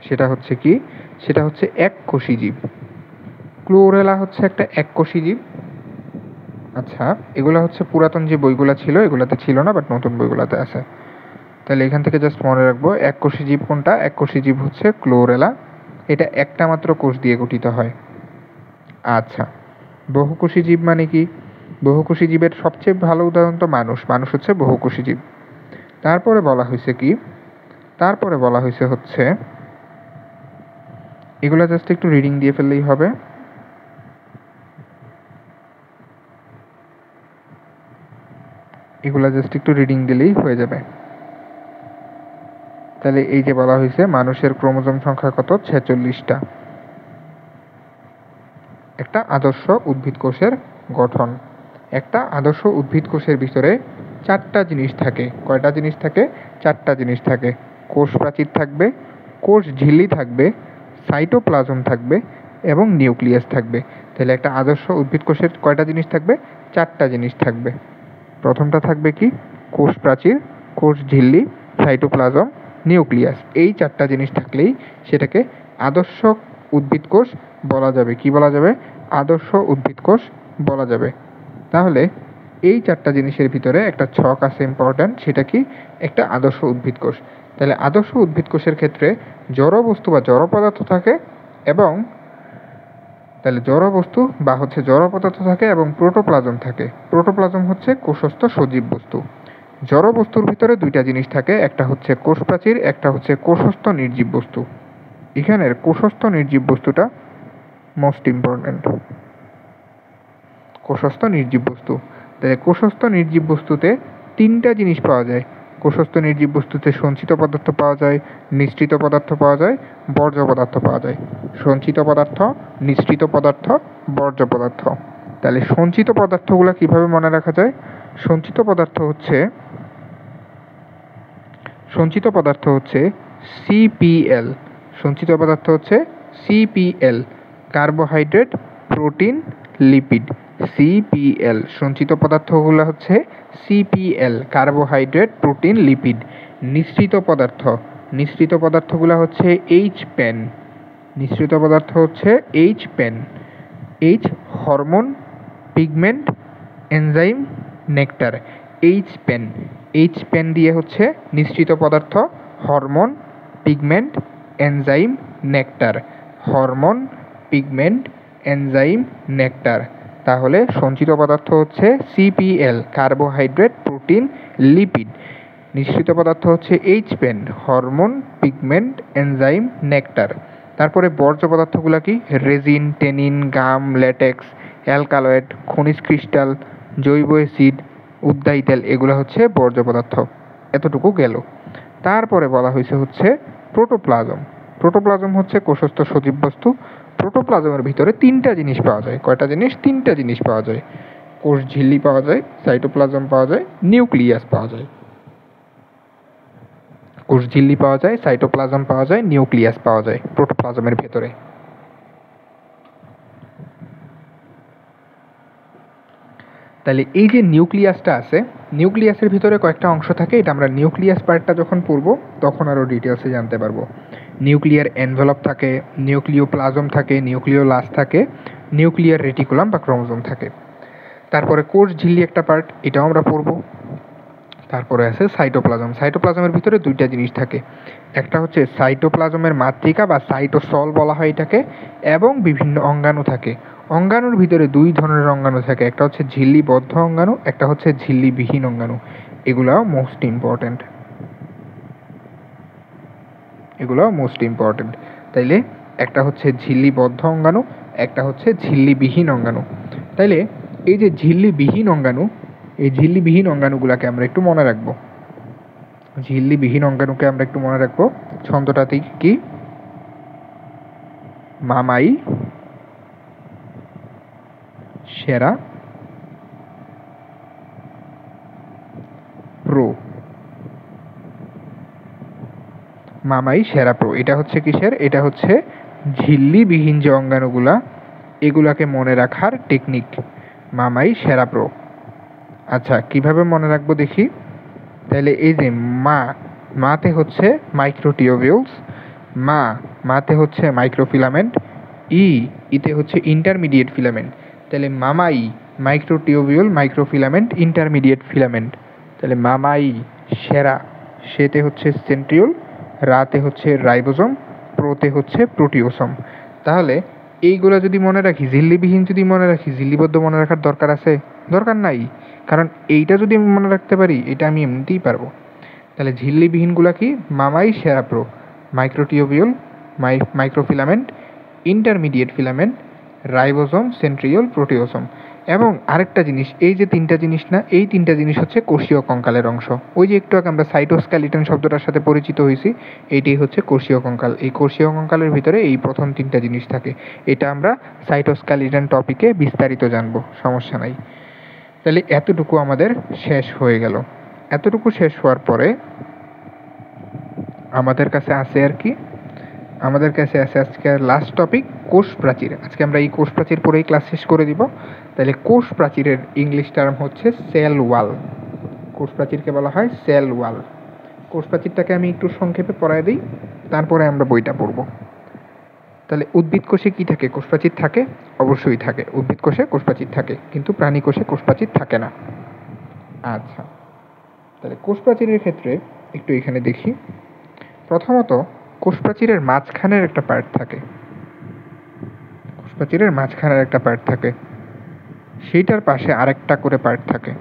সেটা হচ্ছে কি? সেটা হচ্ছে এককোষী জীব। ক্লোরেলা হচ্ছে একটা এককোষী জীব। আচ্ছা, এগুলো হচ্ছে পুরাতন যে বইগুলো ছিল এগুলাতে ছিল না, বাট নতুন বইগুলোতে আছে। তাহলে এখান থেকে জাস্ট মনে রাখবো এককোষী জীব কোনটা? এককোষী জীব হচ্ছে ক্লোরেলা। এটা একটা মাত্র কোষ দিয়ে গঠিত হয়। আচ্ছা, বহুকোষী জীব মানে কি? বহুকোষী জীবের সবচেয়ে ভালো উদাহরণ তো মানুষ। মানুষ হচ্ছে বহুকোষী জীব। তারপরে বলা হয়েছে কি? তারপরে বলা হয়েছে হচ্ছে, এগুলো জাস্ট একটু রিডিং দিয়ে ফেললেই হবে। এগুলা জাস্ট একটু রিডিং দিলেই হয়ে যাবে। তাহলে এই যে বলা হয়েছে মানুষের ক্রোমোজোম সংখ্যা কত? 46টা। একটা আদর্শ উদ্ভিদ কোষের গঠন। একটা আদর্শ উদ্ভিদ কোষের ভিতরে 4টা জিনিস থাকে। কয়টা জিনিস থাকে? 4টা জিনিস থাকে। কোষ প্রাচীর থাকবে, কোষ ঝিল্লি থাকবে, সাইটোপ্লাজম থাকবে এবং নিউক্লিয়াস থাকবে। তাহলে একটা আদর্শ উদ্ভিদ কোষের কয়টা জিনিস থাকবে? 4টা জিনিস থাকবে। প্রথমটা থাকবে কি? কোষ প্রাচীর, কোষ ঝিল্লি, সাইটোপ্লাজম, নিউক্লিয়াস। এই 4টা জিনিস থাকলেই সেটাকে আদর্শ উদ্ভিদ কোষ বলা যাবে। কি বলা যাবে? আদর্শ উদ্ভিদ কোষ বলা যাবে। তাহলে এই 4টা জিনিসের ভিতরে একটা ছক আছে ইম্পর্ট্যান্ট, সেটা কি? একটা আদর্শ উদ্ভিদ কোষ। তাহলে আদর্শ উদ্ভিদ কোষের ক্ষেত্রে জড় বস্তু বা জড় পদার্থ থাকে এবং তাহলে জড় বস্তু বা হচ্ছে জড় পদার্থ থাকে এবং প্রোটোপ্লাজম থাকে। প্রোটোপ্লাজম হচ্ছে কোষস্থ সজীব বস্তু। জড় বস্তুর ভিতরে দুইটা জিনিস থাকে, একটা হচ্ছে কোষ প্রাচীর, একটা হচ্ছে কোষস্থ নির্জীব বস্তু। এখানের কোষস্থ নির্জীব বস্তুটা মোস্ট ইম্পর্ট্যান্ট। কোষস্থ নির্জীব বস্তু, তাহলে কোষস্থ নির্জীব বস্তুতে তিনটা জিনিস পাওয়া যায়। কোষস্থ নির্জীব বস্তুতে সঞ্চিত পদার্থ পাওয়া যায়, নিঃসৃত পদার্থ পাওয়া যায়, বর্জ্য পদার্থ পাওয়া যায়। সঞ্চিত পদার্থ, নিঃসৃত পদার্থ, বর্জ্য পদার্থ। তাহলে সঞ্চিত পদার্থগুলো কিভাবে মনে রাখা যায়? সঞ্চিত পদার্থ হচ্ছে সিপিএল। সঞ্চিত পদার্থ হচ্ছে CPL, carbohydrate, protein, lipid. CPL, সঞ্চিত পদার্থগুলো হচ্ছে সিপিএল, কার্বোহাইড্রেট, প্রোটিন, লিপিড। নিঃসৃত পদার্থগুলো হচ্ছে এইচপ্যান। নিঃসৃত পদার্থ হচ্ছে এইচপ্যান। H hormone, pigment, enzyme, nectar. এইচপ্যান, এইচপ্যান দিয়ে হচ্ছে নিঃসৃত পদার্থ hormone, pigment, enzyme, nectar. Hormone, pigment, enzyme, nectar. তাহলে সঞ্চিত পদার্থ হচ্ছে সিপিএল, কার্বোহাইড্রেট, প্রোটিন, লিপিড। নিঃসৃত পদার্থ হচ্ছে এইচপ্যান, হরমোন, পিগমেন্ট, এনজাইম, নেকটার। তারপরে বর্জ্য পদার্থগুলো কি? রেজিন, টেনিন, গাম, ল্যাটেক্স, অ্যালকালয়েড, খনিজ ক্রিস্টাল, জৈব অ্যাসিড, উদ্বায়ী তেল, এগুলো হচ্ছে বর্জ্য পদার্থ। এতটুকু গেল। তারপরে বলা হয়েছে হচ্ছে প্রোটোপ্লাজম। প্রোটোপ্লাজম হচ্ছে কোষস্থ সজীব বস্তু। প্রোটোপ্লাজমের ভিতরে তিনটা জিনিস পাওয়া যায়। কয়টা জিনিস? তিনটা জিনিস পাওয়া যায়। কোষ ঝিল্লি পাওয়া যায়, সাইটোপ্লাজম পাওয়া যায়, নিউক্লিয়াস পাওয়া যায়। কোষ ঝিল্লি পাওয়া যায়, সাইটোপ্লাজম পাওয়া যায়, নিউক্লিয়াস পাওয়া যায় প্রোটোপ্লাজমের ভেতরে। তাহলে এই যে নিউক্লিয়াসটা আছে, নিউক্লিয়াসের ভিতরে কয়েকটা অংশ থাকে। এটা আমরা নিউক্লিয়াস পার্টটা যখন পড়বো তখন আরও ডিটেলসে জানতে পারবো। নিউক্লিয়ার এনভেলপ থাকে, নিউক্লিওপ্লাজম থাকে, নিউক্লিওলাস থাকে, নিউক্লিয়ার রেটিকুলাম বা ক্রোমোজোম থাকে। তারপরে কোষ ঝিল্লি একটা পার্ট, এটাও আমরা পড়বো। তারপরে আছে সাইটোপ্লাজম। সাইটোপ্লাজমের ভিতরে দুইটা জিনিস থাকে, একটা হচ্ছে সাইটোপ্লাজমের মাতৃকা বা সাইটোসল বলা হয় এটাকে, এবং বিভিন্ন অঙ্গাণু থাকে। অঙ্গাণুর ভিতরে দুই ধরনের অঙ্গাণু থাকে, একটা হচ্ছে ঝিল্লিবদ্ধ অঙ্গাণু, একটা হচ্ছে ঝিল্লিবিহীন অঙ্গাণু। এগুলাও মোস্ট ইম্পর্ট্যান্ট। তাইলে একটা হচ্ছে ঝিল্লিবদ্ধ অঙ্গাণু, একটা হচ্ছে ঝিল্লিবিহীন অঙ্গাণু। তাইলে এই যে ঝিল্লিবিহীন অঙ্গাণু, এই ঝিল্লিবিহীন অঙ্গাণুগুলাকে আমরা একটু মনে রাখবো। ঝিল্লিবিহীন অঙ্গাণুকে আমরা একটু মনে রাখবো। ছন্দটাতে কি? মামাই, সেরা, প্রো। মামাই, সেরা, প্রো। এটা হচ্ছে কিসের? এটা হচ্ছে ঝিল্লিবিহীন যে অঙ্গাণুগুলা, এগুলাকে মনে রাখার টেকনিক। মামাই, সেরা, প্রো। আচ্ছা, কিভাবে মনে রাখবো দেখি। তাহলে এই যে মাতে হচ্ছে মাইক্রোটিওবিউলস, মাতে হচ্ছে মাইক্রোফিলামেন্ট, ইতে হচ্ছে ইন্টারমিডিয়েট ফিলামেন্ট। তাহলে মামাই, মাইক্রোটিওবিউল, মাইক্রোফিলামেন্ট, ইন্টারমিডিয়েট ফিলামেন্ট। তাহলে মামাই, সেরা, সেতে হচ্ছে সেন্ট্রিওল, রাতে হচ্ছে রাইবোজোম, প্রোতে হচ্ছে প্রোটিওসোম। তাহলে এইগুলো যদি মনে রাখি, ঝিল্লিবিহীন যদি মনে রাখি, ঝিল্লিবদ্ধ মনে রাখার দরকার আছে? দরকার নাই, কারণ এইটা যদি আমি মনে রাখতে পারি, এটা আমি এমনিতেই পারবো। তাহলে ঝিল্লিবিহীনগুলো কি? মামাই, সেরা, প্রো, microtubule, microfilament, intermediate filament, ribosome, centriole, proteasome. এবং আরেকটা জিনিস, এই যে তিনটা জিনিস না, এই তিনটা জিনিস হচ্ছে কোষীয় কঙ্কালের অংশ। ওই যে একটু আগে আমরা সাইটোস্কেলিটন শব্দটার সাথে পরিচিত হয়েছি, এইটাই হচ্ছে কোষীয় কঙ্কাল। এই কোষীয় কঙ্কালের ভিতরে এই প্রথম তিনটা জিনিস থাকে। এটা আমরা সাইটোস্কেলিটন টপিকে বিস্তারিত জানবো, সমস্যা নাই। তাহলে এতটুকু আমাদের শেষ হয়ে গেল। এতটুকু শেষ হওয়ার পরে আমাদের কাছে আছে আর কি, আমাদের কাছে আছে আজকে লাস্ট টপিক, কোষ প্রাচীর। আজকে আমরা এই কোষ প্রাচীর পরেই ক্লাস শেষ করে দিব। তাহলে কোষ প্রাচীরের ইংলিশ টার্ম হচ্ছে সেল ওয়াল। কোষ প্রাচীরকে বলা হয় সেল ওয়াল। কোষ প্রাচীরটাকে আমি একটু সংক্ষেপে পড়ায় দিই, তারপরে আমরা বইটা পড়ব। তাহলে উদ্ভিদ কোষে কি থাকে? কোষ প্রাচীর থাকে, অবশ্যই থাকে। উদ্ভিদ কোষে কোষ প্রাচীর থাকে, কিন্তু প্রাণী কোষে কোষ প্রাচীর থাকে না। আচ্ছা, তাহলে কোষ প্রাচীরের ক্ষেত্রে একটু এখানে দেখি। প্রথমত কোষ প্রাচীরের মাঝখানের একটা পার্ট থাকে। কোষ প্রাচীরের মাঝখানের একটা পার্ট থাকে, সেইটার পাশে আরেকটা করে পার্ট থাকে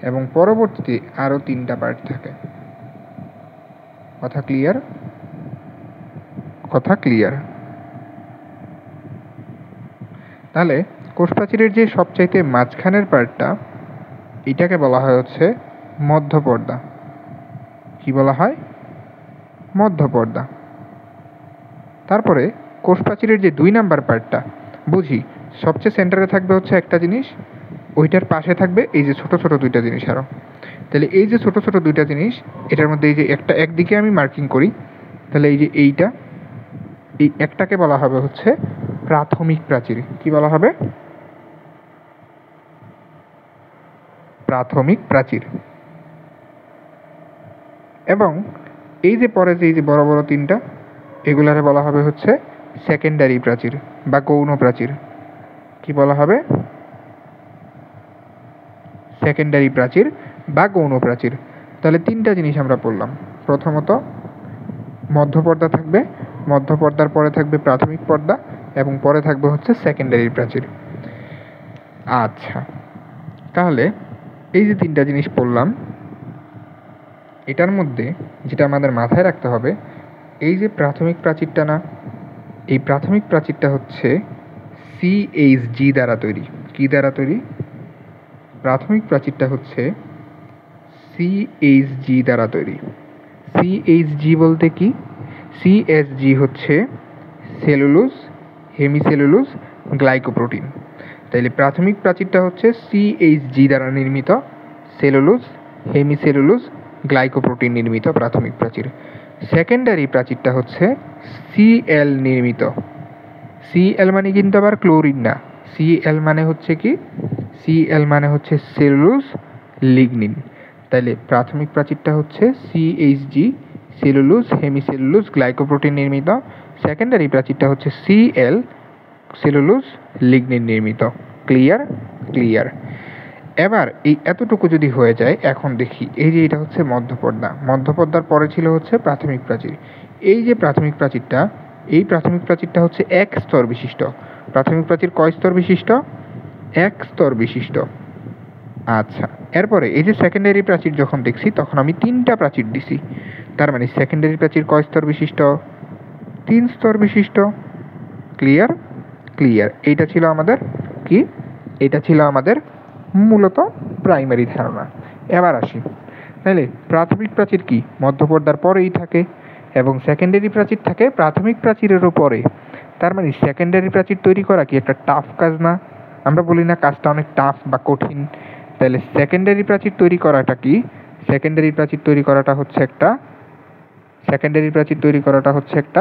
এবং পরবর্তীতে আরও 3টা পার্ট থাকে। কথা ক্লিয়ার? কথা ক্লিয়ার? তাহলে কোষ প্রাচীরের যে সবচাইতে মাঝখানের পার্টটা, এটাকে বলা হয় হচ্ছে মধ্যপর্দা। কি বলা হয়? মধ্যপর্দা। তারপরে কোষ প্রাচীরের যে 2 নাম্বার পার্টটা, বুঝি সবচেয়ে সেন্টারে থাকবে হচ্ছে একটা জিনিস, ওইটার পাশে থাকবে এই যে ছোট ছোট 2টা জিনিস আরও। তাহলে এই যে ছোট ছোট 2টা জিনিস, এটার মধ্যে এই যে একটা একদিকে আমি মার্কিং করি, তাহলে এই যে এইটা, এই একটাকে বলা হবে হচ্ছে প্রাথমিক প্রাচীর। কি বলা হবে? প্রাথমিক প্রাচীর। এবং এই যে পরে যে এই যে বড় বড় 3টা, এগুলারে বলা হবে হচ্ছে সেকেন্ডারি প্রাচীর বা গৌণ প্রাচীর। কি বলা হবে? সেকেন্ডারি প্রাচীর বা গৌণ প্রাচীর। তাহলে 3টা জিনিস আমরা পড়লাম। প্রথমত মধ্যপর্দা থাকবে, মধ্যপর্দার পরে থাকবে প্রাথমিক পর্দা এবং পরে থাকবে হচ্ছে সেকেন্ডারি প্রাচীর। আচ্ছা, তাহলে এই যে 3টা জিনিস পড়লাম, এটার মধ্যে যেটা আমাদের মাথায় রাখতে হবে, এই যে প্রাথমিক প্রাচীরটা না, এই প্রাথমিক প্রাচীরটা হচ্ছে CHG দ্বারা তৈরি। কি দ্বারা তৈরি? প্রাথমিক প্রাচীরটা হচ্ছে CHG দ্বারা তৈরি। CHG বলতে কি? CHG হচ্ছে সেলুলোজ, হেমিসেলুলোজ, গ্লাইকোপ্রোটিন। তাইলে প্রাথমিক প্রাচীরটা হচ্ছে CHG দ্বারা নির্মিত, সেলুলোজ, হেমিসেলুলোজ, গ্লাইকোপ্রোটিন নির্মিত প্রাথমিক প্রাচীর। সেকেন্ডারি প্রাচীরটা হচ্ছে Cl নির্মিত। Cl মানে কিন্তু আবার ক্লোরিন না, Cl মানে হচ্ছে কি? Cl মানে হচ্ছে সেলুলোজ লিগনিন। তাইলে প্রাথমিক প্রাচীরটা হচ্ছে CHG, সেলুলোজ, হেমিসেলুলোজ, গ্লাইকোপ্রোটিন নির্মিত। সেকেন্ডারি প্রাচীরটা হচ্ছে Cl, সেলুলোজ, লিগনিন নির্মিত। ক্লিয়ার? ক্লিয়ার। এবার এই এতটুকু যদি হয়ে যায়, এখন দেখি এই যে এটা হচ্ছে মধ্যপর্দা, মধ্যপর্দার পরে ছিল হচ্ছে প্রাথমিক প্রাচীর। এই যে প্রাথমিক প্রাচীরটা, এই প্রাথমিক প্রাচীরটা হচ্ছে 1 স্তর বিশিষ্ট। প্রাথমিক প্রাচীর কয় স্তর বিশিষ্ট? 1 স্তর বিশিষ্ট। আচ্ছা, এরপরে এই যে সেকেন্ডারি প্রাচীর যখন দেখছি, তখন আমি 3টা প্রাচীর দিছি। তার মানে সেকেন্ডারি প্রাচীর কয় স্তর বিশিষ্ট? 3 স্তর বিশিষ্ট। ক্লিয়ার? ক্লিয়ার। এইটা ছিল আমাদের কি? এটা ছিল আমাদের মূলত প্রাইমারি ধারণা। এবার আসি, তাহলে প্রাথমিক প্রাচীর কি? মধ্যপর্দার পরেই থাকে এবং সেকেন্ডারি প্রাচীর থাকে প্রাথমিক প্রাচীরেরও পরে। তার মানে সেকেন্ডারি প্রাচীর তৈরি করা কি একটা টাফ কাজ না? আমরা বলি না কাজটা অনেক টাফ বা কঠিন? তাহলে সেকেন্ডারি প্রাচীর তৈরি করাটা কি? সেকেন্ডারি প্রাচীর তৈরি করাটা হচ্ছে একটা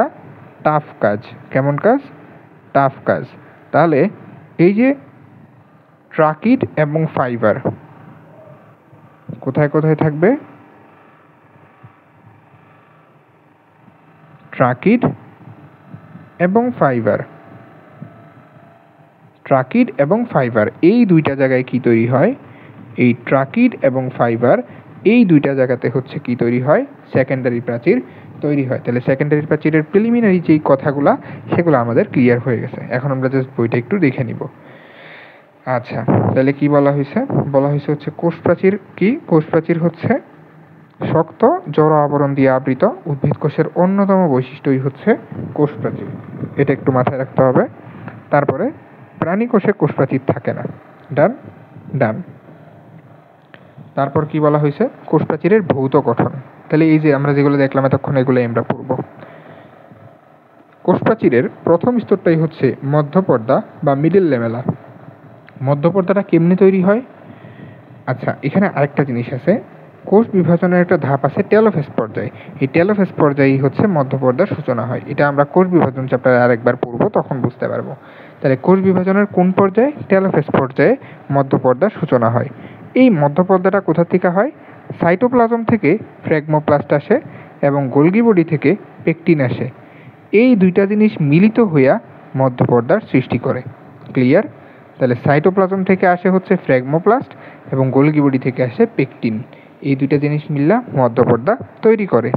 টাফ কাজ। কেমন কাজ? টাফ কাজ। তাহলে এই যে ট্রাকিড এবং ফাইবার কোথায় কোথায় থাকবে? ট্রাকিড এবং ফাইবার, ট্রাকিড এবং ফাইবার এই 2টা জায়গায় কি তৈরি হয়? এই ট্রাকিড এবং ফাইবার এই 2টা জায়গাতে হচ্ছে কি তৈরি হয়? সেকেন্ডারি প্রাচীর তৈরি হয়। তাহলে সেকেন্ডারি প্রাচীরের প্রিলিমিনারি যেই কথাগুলো, সেগুলো আমাদের ক্লিয়ার হয়ে গেছে। এখন আমরা জাস্ট বইটা একটু দেখে নিব। আচ্ছা, তাহলে কি বলা হয়েছে? বলা হয়েছে হচ্ছে কোষ প্রাচীর কি? কোষ প্রাচীর হচ্ছে শক্ত জড় আবরণ দিয়ে আবৃত উদ্ভিদ কোষের অন্যতম বৈশিষ্ট্যই হচ্ছে কোষ প্রাচীর। এটা একটু মাথায় রাখতে হবে। তারপরে প্রাণী কোষে কোষ প্রাচীর থাকে না। ডান? ডান। তারপর কি বলা হয়েছে? কোষ প্রাচীরের ভৌত গঠন। তাহলে এই যে আমরা যেগুলো দেখলাম এতক্ষণ, এগুলো আমরা পড়ব। কোষ প্রাচীরের প্রথম স্তরটাই হচ্ছে মধ্যপর্দা বা মিডল ল্যামেলা। মধ্যপর্দাটা কেমনে তৈরি হয়? আচ্ছা, এখানে আরেকটা জিনিস আছে, কোষ বিভাজনের একটা ধাপ আছে টেলোফেজ পর্যায়ে। এই টেলোফেজ পর্যায়েই হচ্ছে মধ্যপর্দার সূচনা হয়। এটা আমরা কোষ বিভাজন চ্যাপ্টারে আরেকবার পড়ব, তখন বুঝতে পারবো। তাহলে কোষ বিভাজনের কোন পর্যায়ে? টেলোফেজ পর্যায়ে মধ্যপর্দার সূচনা হয়। এই মধ্যপর্দাটা কোথা থেকে হয়? সাইটোপ্লাজম থেকে ফ্র্যাগমোপ্লাস্ট আসে এবং গোলগি বডি থেকে পেকটিন আসে। এই 2টা জিনিস মিলিত হইয়া মধ্যপর্দার সৃষ্টি করে। ক্লিয়ার? তাহলে সাইটোপ্লাজম থেকে আসে হচ্ছে ফ্র্যাগমোপ্লাস্ট এবং গোলগি বডি থেকে আসে পেকটিন। এই 2টা জিনিস মিললা মধ্যপর্দা তৈরি করে।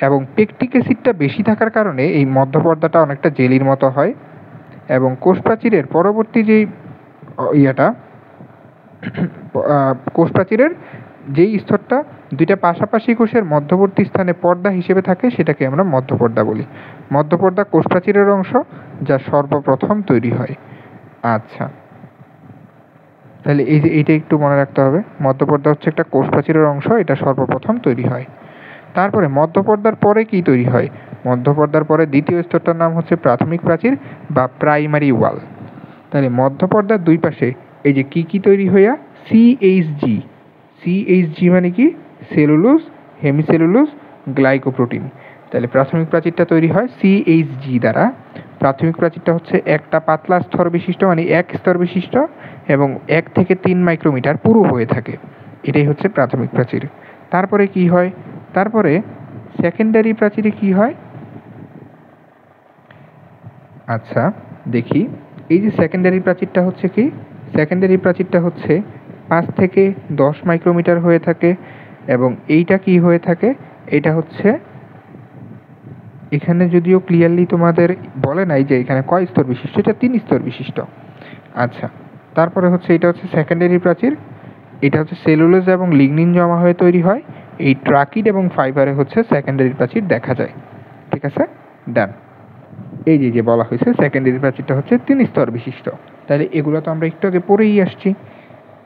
এবং পেকটিক অ্যাসিডটা বেশি থাকার কারণে এই মধ্যপর্দাটা অনেকটা জেলির মতো হয় এবং কোষ প্রাচীরের পরবর্তী যেই ইয়েটা কোষ প্রাচীরের যেই স্তরটা দুইটা পাশাপাশি কোষের মধ্যবর্তী স্থানে পর্দা হিসেবে থাকে সেটাকে আমরা মধ্যপর্দা বলি। মধ্যপর্দা কোষ প্রাচীরের অংশ যা সর্বপ্রথম তৈরি হয়। আচ্ছা, তাহলে এই যে এইটা একটু মনে রাখতে হবে, মধ্যপর্দা হচ্ছে একটা কোষ প্রাচীরের অংশ, এটা সর্বপ্রথম তৈরি হয়। তারপরে মধ্যপর্দার পরে কি তৈরি হয়? মধ্যপর্দার পরে দ্বিতীয় স্তরটার নাম হচ্ছে প্রাথমিক প্রাচীর বা প্রাইমারি ওয়াল। তাহলে মধ্যপর্দার দুই পাশে এই যে কি তৈরি হইয়া সিএইচজি, সিএইচজি মানে কি? Cellulose, hemicellulose, glycoprotein. তাহলে প্রাথমিক প্রাচীরটা তৈরি হয় সিএইচজি দ্বারা। প্রাথমিক প্রাচীরটা হচ্ছে একটা পাতলা স্তর বিশিষ্ট, মানে এক স্তর বিশিষ্ট এবং 1 থেকে 3 মাইক্রোমিটার পুরু হয়ে থাকে। এটাই হচ্ছে প্রাথমিক প্রাচীর। তারপরে কি হয়? তারপরে সেকেন্ডারি প্রাচীরে কি হয়? আচ্ছা দেখি, এই যে সেকেন্ডারি প্রাচীরটা হচ্ছে কি? সেকেন্ডারি প্রাচীরটা হচ্ছে 5 থেকে 10 মাইক্রোমিটার হয়ে থাকে এবং এইটা কি হয়ে থাকে? এটা হচ্ছে, এখানে যদিও ক্লিয়ারলি তোমাদের বলে নাই যে এখানে কয় স্তর বিশিষ্ট, এটা 3 স্তর বিশিষ্ট। আচ্ছা, তারপরে হচ্ছে এটা হচ্ছে সেকেন্ডারি প্রাচীর, এটা হচ্ছে সেলুলোজ এবং লিগনিন জমা হয়ে তৈরি হয়। এই ট্রাকিড এবং ফাইবারে হচ্ছে সেকেন্ডারি প্রাচীর দেখা যায়। ঠিক আছে, ডান। এই যে বলা হয়েছে সেকেন্ডারি প্রাচীরটা হচ্ছে 3 স্তর বিশিষ্ট। তাহলে এগুলো তো আমরা একটু আগে পড়েই আসছি।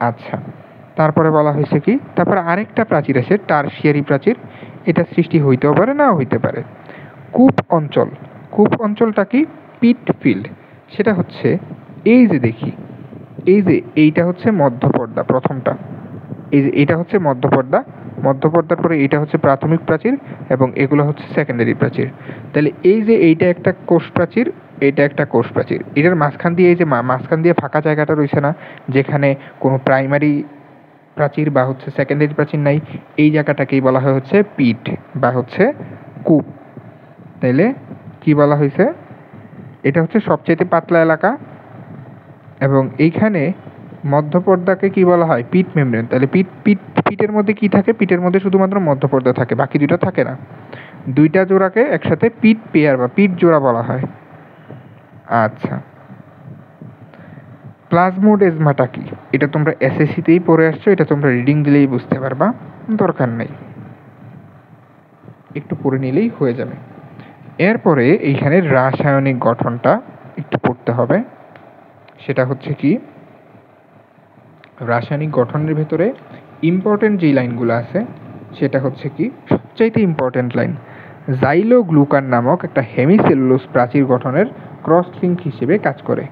আচ্ছা, তারপরে বলা হয়েছে কি? তারপরে আরেকটা প্রাচীর আছে টারশিয়ারি প্রাচীর। এটা সৃষ্টি হইতেও পারে, নাও হইতে পারে। কূপ অঞ্চল, কূপ অঞ্চলটা কি? পিট ফিল্ড। সেটা হচ্ছে এই যে দেখি, এই যে এইটা হচ্ছে মধ্যপর্দা, প্রথমটা এই যে এটা হচ্ছে মধ্যপর্দা, মধ্যপর্দার পরে এটা হচ্ছে প্রাথমিক প্রাচীর এবং এগুলো হচ্ছে সেকেন্ডারি প্রাচীর। তাহলে এই যে এইটা একটা কোষ প্রাচীর, এটা একটা কোষ প্রাচীর, এটার মাঝখান দিয়ে এই যে মাঝখান দিয়ে ফাঁকা জায়গাটা রয়েছে না, যেখানে কোনো প্রাইমারি প্রাচীর বা হচ্ছে সেকেন্ডারি প্রাচীর নাই, এই জায়গাটাকেই বলা হয় হচ্ছে পিট বা হচ্ছে কূপ। তাইলে কি বলা হয়েছে? এটা হচ্ছে সবচেয়ে পাতলা এলাকা এবং এইখানে মধ্যপর্দাকে কি বলা হয়? Pit membrane. তাহলে পিটের মধ্যে কি থাকে? পিটের মধ্যে শুধুমাত্র মধ্যপর্দা থাকে, বাকি দুটো থাকে না। দুইটা জোড়াকে একসাথে পিট পেয়ার বা পিট জোড়া বলা হয়। আচ্ছা, প্লাজমোডেজমাটা কি? এটা তোমরা এসএসসিতেই পড়ে আসছো, এটা তোমরা রিডিং দিলেই বুঝতে পারবা, দরকার নেই, একটু পড়ে নিলেই হয়ে যাবে। এরপরে এইখানে রাসায়নিক গঠনটা একটু পড়তে হবে। সেটা হচ্ছে কি? রাসায়নিক গঠনের ভেতরে ইম্পর্টেন্ট যে লাইনগুলো আছে সেটা হচ্ছে কি? সবচাইতে ইম্পর্টেন্ট লাইন, জাইলোগ্লুকান নামক একটা হেমিসেলুলোজ প্রাচীর গঠনের ক্রস লিঙ্ক হিসেবে কাজ করে।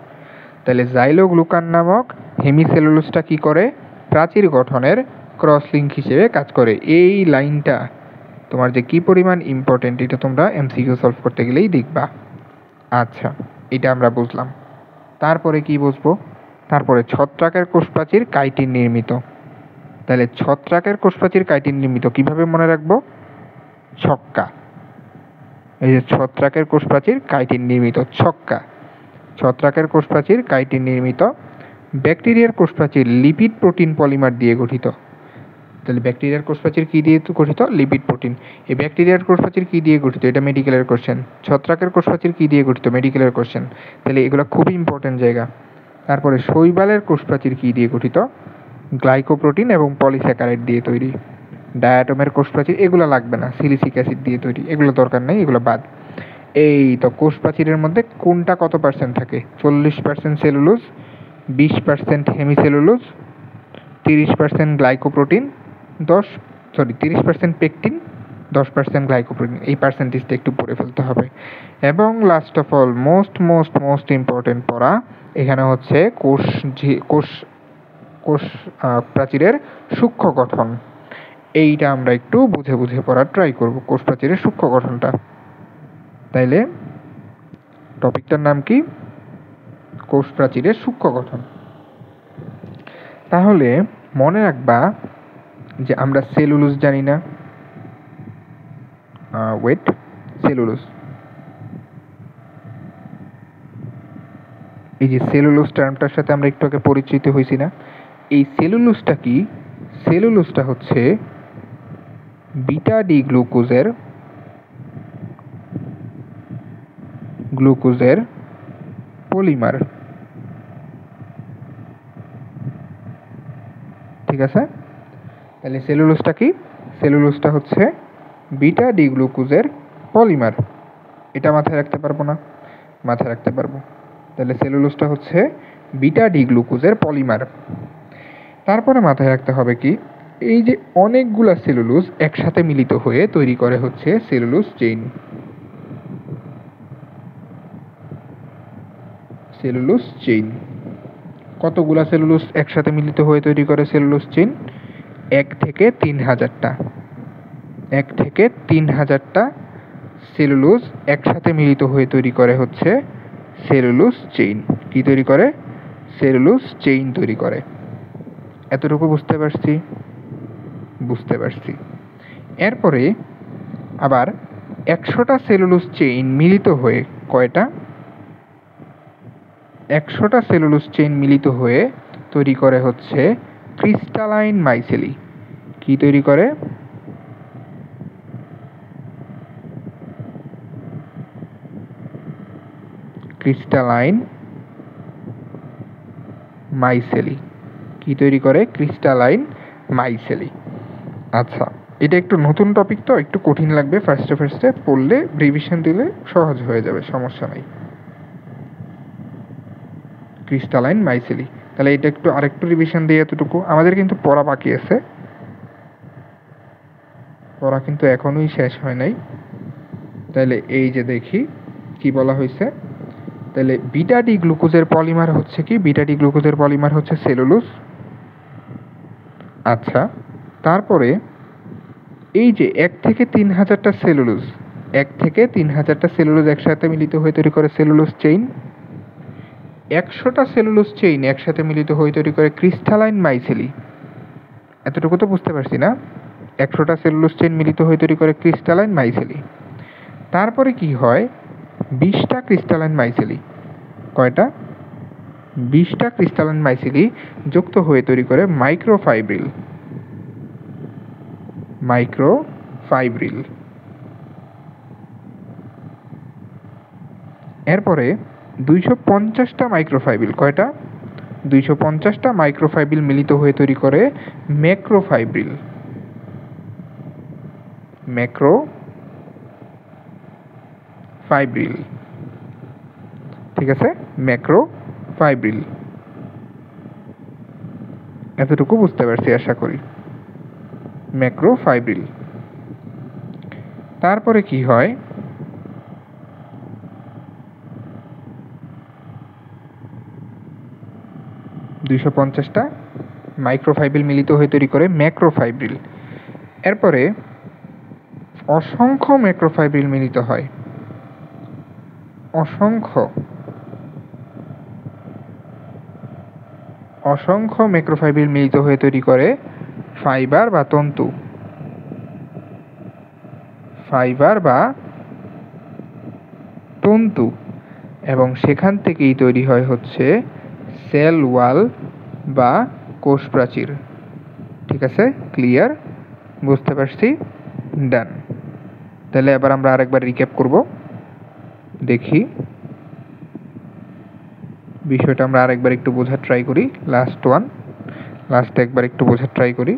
তাহলে জাইলোগ্লুকান নামক হেমিসেলুলোজটা কি করে? প্রাচীর গঠনের ক্রস লিঙ্ক হিসেবে কাজ করে। এই লাইনটা তোমার যে কি পরিমাণ ইম্পর্টেন্ট, এটা তোমরা এমসিকিউ সলভ করতে গেলেই দেখবা। আচ্ছা, এটা আমরা বুঝলাম। তারপরে কি বুঝবো? তারপরে ছত্রাকের কোষপ্রাচীর কাইটিন নির্মিত। তাহলে ছত্রাকের কোষপ্রাচীর কাইটিন নির্মিত কিভাবে মনে রাখবো? ছক্কা। এই যে ছত্রাকের কোষপ্রাচীর কাইটিন নির্মিত, ছক্কা। ছত্রাকের কোষপ্রাচীর কাইটিন নির্মিত। ব্যাকটেরিয়ার কোষপ্রাচীর লিপিড প্রোটিন পলিমার দিয়ে গঠিত। তাহলে ব্যাকটেরিয়ার কোষপ্রাচীর কি দিয়ে গঠিত? Lipid protein. এই ব্যাকটেরিয়ার কোষপ্রাচীর কি দিয়ে গঠিত? এটা মেডিকেলের কোশ্চেন। ছত্রাকের কোষপ্রাচীর কি দিয়ে গঠিত? মেডিকেলের কোশ্চেন। তাহলে এগুলো খুবই ইম্পর্টেন্ট জায়গা। তারপরে শৈবালের কোষপ্রাচীর কি দিয়ে গঠিত? গ্লাইকোপ্রোটিন এবং পলিস্যাকারাইড দিয়ে তৈরি। ডায়াটমের কোষপ্রাচীর এগুলো লাগবে না, সিলিসিক অ্যাসিড দিয়ে তৈরি, এগুলো দরকার নেই, এগুলো বাদ। এই তো কোষপ্রাচীরের মধ্যে কোনটা কত পার্সেন্ট থাকে? 40% cellulose, 20% hemicellulose, 30% glycoprotein, 30% pectin, 10% glycoprotein. এই পার্সেন্টেজটা একটু পড়ে ফেলতে হবে। এবং last of all most important পড়া এখানে হচ্ছে কোষ প্রাচীরের সূক্ষ্ম গঠন। এইটা আমরা একটু বুঝে বুঝে পড়ার ট্রাই করব, কোষ প্রাচীরের সূক্ষ্ম গঠনটা। তাইলে টপিকটার নাম কি? কোষ প্রাচীরের সূক্ষ্ম গঠন। তাহলে মনে রাখবা যে আমরা সেলুলোজ জানি না, সেলুলোজ, এই যে সেলুলোজ টার্মটার সাথে আমরা একটু আগে পরিচিত হয়েছি না? এই সেলুলোজটা কি? সেলুলোজটা হচ্ছে বিটা ডি গ্লুকোজের পলিমার। ঠিক আছে, তাহলে সেলুলোজটা কি? সেলুলোজটা হচ্ছে বিটা ডি গ্লুকোজের পলিমার। এটা মাথায় রাখতে পারবো না? মাথায় রাখতে পারবো। তাহলে সেলুলোজটা হচ্ছে বিটা ডি গ্লুকোজের পলিমার। তারপরে মাথায় রাখতে হবে কি, এই যে অনেকগুলা সেলুলোজ একসাথে মিলিত হয়ে তৈরি করে হচ্ছে সেলুলোজ চেইন। সেলুলোজ চেইন কতগুলা সেলুলোজ একসাথে মিলিত হয়ে তৈরি করে সেলুলোজ চেইন? 1 থেকে 3000টা। 1 থেকে 3000টা সেলুলোজ একসাথে মিলিত হয়ে তৈরি করে হচ্ছে সেলুলোজ চেইন। কি তৈরি করে? সেলুলোজ চেইন তৈরি করে। এতটুকু বুঝতে পারছি? বুঝতে পারছি। এরপরে আবার 100টা সেলুলোজ চেইন মিলিত হয়ে কয়টা? 100টা সেলুলোজ চেইন মিলিত হয়ে তৈরি করে হচ্ছে ক্রিস্টালাইন মাইসেলি। কি তৈরি করে? ক্রিস্টালাইন মাইসেলি। কি তৈরি করে? ক্রিস্টালাইন মাইসেলি। আচ্ছা, এটা একটু নতুন টপিক তো একটু কঠিন লাগবে, ফার্স্টে পড়লে রিভিশন দিলে সহজ হয়ে যাবে, সমস্যা নাই। ক্রিস্টালাইন মাইসেলি, তাহলে এটা একটু আরেকটু রিভিশন দিয়ে এতটুকু। আমাদের কিন্তু পড়া বাকি আছে, পড়া কিন্তু এখনোই শেষ হয় নাই। তাহলে এই যে দেখি কি বলা হয়েছে, তাহলে বিটা ডি গ্লুকোজের পলিমার হচ্ছে কি? বিটা ডি গ্লুকোজের পলিমার হচ্ছে সেলুলোজ। আচ্ছা, তারপরে এই যে 1 থেকে 3000টা সেলুলোজ, 1 থেকে 3000টা সেলুলোজ একসাথে মিলিত হয়ে তৈরি করে সেলুলোজ চেইন। 100টা সেলুলোজ চেইন একসাথে মিলিত হয়ে তৈরি করে ক্রিস্টালাইন মাইসেলি। এতটুকু তো বুঝতে পারছি না? 100টা সেলুলোজ চেইন মিলিত হয়ে তৈরি করে ক্রিস্টালাইন মাইসেলি। তারপরে কি হয়? 20টা ক্রিস্টালাইন মাইসেলি। কয়টা? 20টা ক্রিস্টালাইন মাইসেলি যুক্ত হয়ে তৈরি করে মাইক্রোফাইব্রিল। মাইক্রোফাইব্রিল। এরপরে 250টা মাইক্রোফাইব্রিল। কয়টা? 250টা মাইক্রোফাইব্রিল মিলিত হয়ে তৈরি করে ম্যাক্রোফাইব্রিল। ম্যাক্রোফাইব্রিল। ঠিক আছে, ম্যাক্রোফাইব্রিল। এতটুকু বুঝতে পারছি আশা করি। ম্যাক্রোফাইব্রিল। তারপরে কি হয়? 250টা মাইক্রোফাইব্রিল মিলিত হয়ে তৈরি করে ম্যাক্রোফাইব্রিল। এরপরে অসংখ্য ম্যাক্রোফাইব্রিল মিলিত হয়। অসংখ্য ম্যাক্রোফাইব্রিল মিলিত হয়ে তৈরি করে ফাইবার বা তন্তু। ফাইবার বা তন্তু, এবং সেখান থেকেই তৈরি হয় হচ্ছে সেল ওয়াল বা কোষ প্রাচীর। ঠিক আছে, ক্লিয়ার? বুঝতে পারছি? ডান। তাহলে এবার আমরা আরেকবার রিক্যাপ করব, দেখি বিষয়টা আমরা আরেকবার একটু বোঝার ট্রাই করি। লাস্টে একবার একটু বোঝার ট্রাই করি।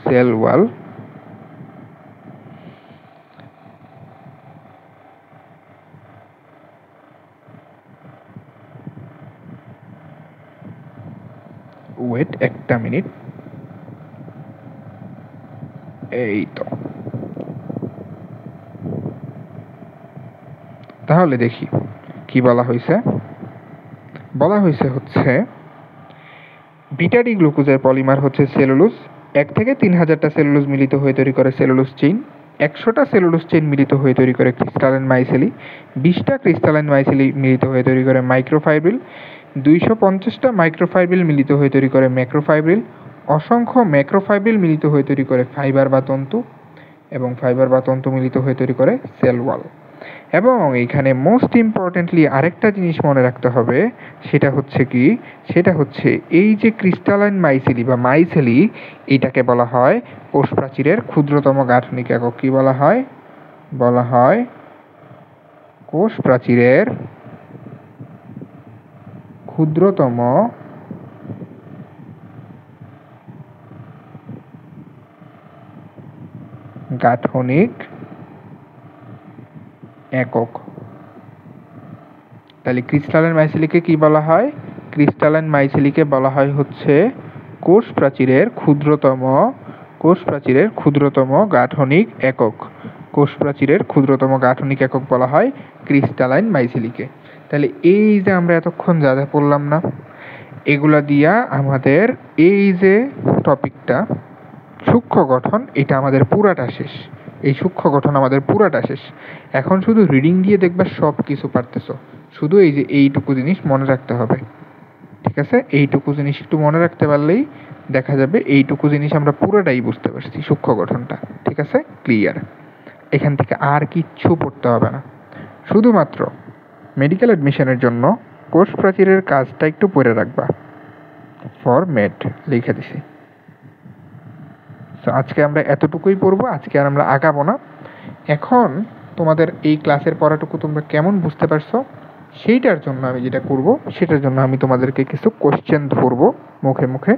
সেল ওয়াল, ওয়েট একটা মিনিট, এই তো। তাহলে দেখি কি বলা হয়েছে। বলা হয়েছে হচ্ছে বিটা ডি গ্লুকোজের পলিমার হচ্ছে সেলুলোজ। 1 থেকে 3000টা সেলুলোজ মিলিত হয়ে তৈরি করে সেলুলোজ চেইন। 100টা সেলুলোজ চেইন মিলিত হয়ে তৈরি করে ক্রিস্টালাইন মাইসেলি। 20টা ক্রিস্টালাইন মাইসেলি মিলিত হয়ে তৈরি করে মাইক্রোফাইব্রিল। 250টা মাইক্রোফাইব্রিল মিলিত হয়ে তৈরি করে ম্যাক্রোফাইব্রিল। অসংখ্য ম্যাক্রোফাইব্রিল মিলিত হয়ে তৈরি করে ফাইবার বা তন্তু, এবং ফাইবার বা তন্তু মিলিত হয়ে তৈরি করে সেল ওয়াল। এবং এখানে মোস্ট ইম্পর্টেন্টলি আরেকটা জিনিস মনে রাখতে হবে, সেটা হচ্ছে কি, সেটা হচ্ছে এই যে ক্রিস্টালাইন মাইসেলি বা মাইসেলি, এটাকে বলা হয় কোষ প্রাচীরের ক্ষুদ্রতম গাঠনিক একক। কি বলা হয়? বলা হয় কোষ প্রাচীরের ক্ষুদ্রতম গাঠনিক একক। তাহলে ক্রিস্টালাইন মাইসেলিকে কি বলা হয়? ক্রিস্টালাইন মাইসেলিকে বলা হয় হচ্ছে কোষ প্রাচীরের ক্ষুদ্রতম গাঠনিক একক। কোষ প্রাচীরের ক্ষুদ্রতম গাঠনিক একক বলা হয় ক্রিস্টালাইন মাইসেলিকে। তাহলে এই যে আমরা এতক্ষণ যা যা পড়লাম না, এগুলা দিয়া আমাদের এই যে টপিকটা সূক্ষ্ম গঠন, এটা আমাদের পুরাটা শেষ। এই সূক্ষ্ম গঠন আমাদের পুরাটা শেষ। এখন শুধু রিডিং দিয়ে দেখবা সব কিছু পারতেছো, শুধু এই যে এইটুকু জিনিস মনে রাখতে হবে। ঠিক আছে, এইটুকু জিনিস একটু মনে রাখতে পারলেই দেখা যাবে এইটুকু জিনিস আমরা পুরোটাই বুঝতে পারছি, সূক্ষ্ম গঠনটা। ঠিক আছে, ক্লিয়ার। এখান থেকে আর কিচ্ছু পড়তে হবে না, শুধুমাত্র মেডিকেল অ্যাডমিশনের জন্য কোষ প্রাচীরের কাজটা একটু পড়ে রাখবা। ফরম্যাট লিখে দিছি। তো আজকে আমরা এতটুকুই পড়বো, আজকে আর আমরা আগাবো না। এখন তোমাদের এই ক্লাসের পড়াটুকু তোমরা কেমন বুঝতে পারছো, সেইটার জন্য আমি যেটা করব, সেটার জন্য আমি তোমাদেরকে কিছু কোশ্চেন ধরবো মুখে মুখে,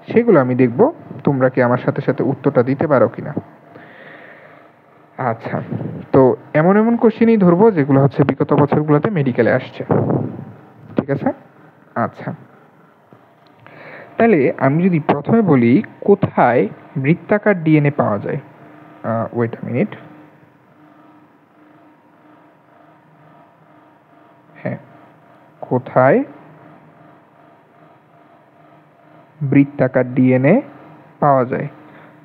সেগুলো আমি দেখব তোমরা কি আমার সাথে সাথে উত্তরটা দিতে পারো কিনা। আচ্ছা, তো এমন এমন কোশ্চেনই ধরবো যেগুলো হচ্ছে বিগত বছরগুলোতে মেডিকেলে আসছে। ঠিক আছে, আচ্ছা। তাহলে আমি যদি প্রথমে বলি কোথায় বৃত্তাকার ডিএনএ পাওয়া যায়। Wait a minute. হ্যাঁ, কোথায় বৃত্তাকার ডিএনএ পাওয়া যায়?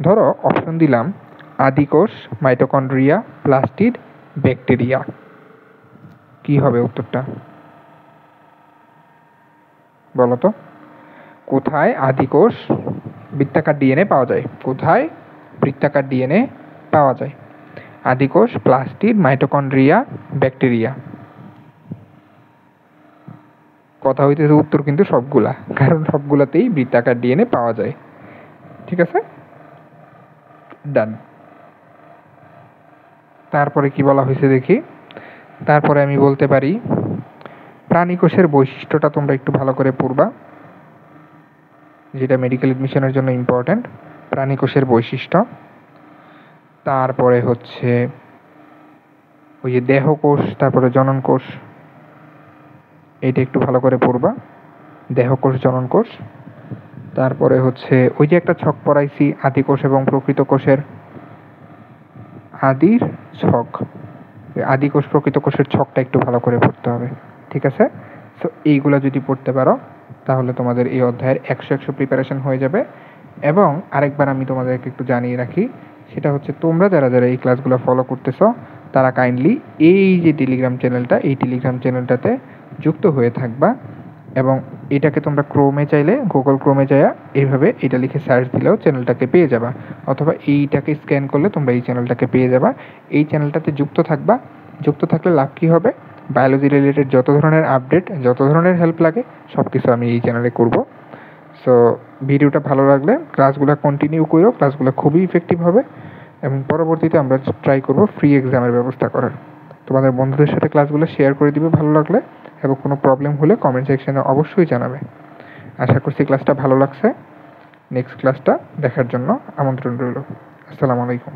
ধরো অপশন দিলাম আদিকোষ, মাইটোকন্ড্রিয়া, প্লাস্টিড, ব্যাকটেরিয়া। কি হবে উত্তরটা? বলো তো, কোথায় আদিকোষ বৃত্তাকার ডিএনএ পাওয়া যায়? কোথায় বৃত্তাকার ডিএনএ পাওয়া যায়? আদিকোষ, প্লাস্টিড, মাইটোকন্ড্রিয়া, ব্যাকটেরিয়া। কথা হইতেছে উত্তর কিন্তু সবগুলা, কারণ সবগুলাতেই বৃত্তাকার ডিএনএ পাওয়া যায়। ঠিক আছে, ডান। তারপরে কি বলা হয়েছে দেখি। তারপরে আমি বলতে পারি প্রাণীকোষের বৈশিষ্ট্যটা তোমরা একটু ভালো করে পড়বা, যেটা মেডিকেল এডমিশনের জন্য ইম্পর্ট্যান্ট। প্রাণীকোষের বৈশিষ্ট্য। তারপরে হচ্ছে ওই যে দেহকোষ, তারপরে জননকোষ, এটা একটু ভালো করে পড়বা, দেহকোষ, জননকোষ। তারপরে হচ্ছে ওই যে একটা ছক পড়াইছি আদিকোষ এবং প্রকৃত কোষের, আদির ছক, আদিকোষ প্রকৃত কোষের ছকটা একটু ভালো করে পড়তে হবে। ঠিক আছে, সো এইগুলো যদি পড়তে পারো তাহলে তোমাদের এই অধ্যায়ের 100 প্রিপারেশন হয়ে যাবে। এবং আরেকবার আমি তোমাদেরকে একটু জানিয়ে রাখি, সেটা হচ্ছে তোমরা যারা যারা এই ক্লাসগুলো ফলো করতেছো তারা কাইন্ডলি এই যে টেলিগ্রাম চ্যানেলটা, এই টেলিগ্রাম চ্যানেলটাতে যুক্ত হয়ে থাকবা। এবং এটাকে তোমরা ক্রোমে চাইলে গুগল ক্রোমে যাইয়া এইভাবে এটা লিখে সার্চ দিলেও চ্যানেলটাকে পেয়ে যাবা, অথবা এইটাকে স্ক্যান করলে তোমরা এই চ্যানেলটাকে পেয়ে যাবা। এই চ্যানেলটাতে যুক্ত থাকবা। যুক্ত থাকলে লাভ কী হবে? বায়োলজি রিলেটেড যত ধরনের আপডেট, যত ধরনের হেল্প লাগে সব কিছু আমি এই চ্যানেলে করব। সো ভিডিওটা ভালো লাগলে ক্লাসগুলো কন্টিনিউ করো, ক্লাসগুলো খুবই ইফেক্টিভ হবে। এবং পরবর্তীতে আমরা ট্রাই করব ফ্রি এক্সামের ব্যবস্থা করার। তোমাদের বন্ধুদের সাথে ক্লাসগুলো শেয়ার করে দিবে ভালো লাগলে, এবং কোনো প্রবলেম হলে কমেন্ট সেকশনে অবশ্যই জানাবে। আশা করছি ক্লাসটা ভালো লাগছে। নেক্সট ক্লাসটা দেখার জন্য আমন্ত্রণ রইল। আসসালামু আলাইকুম।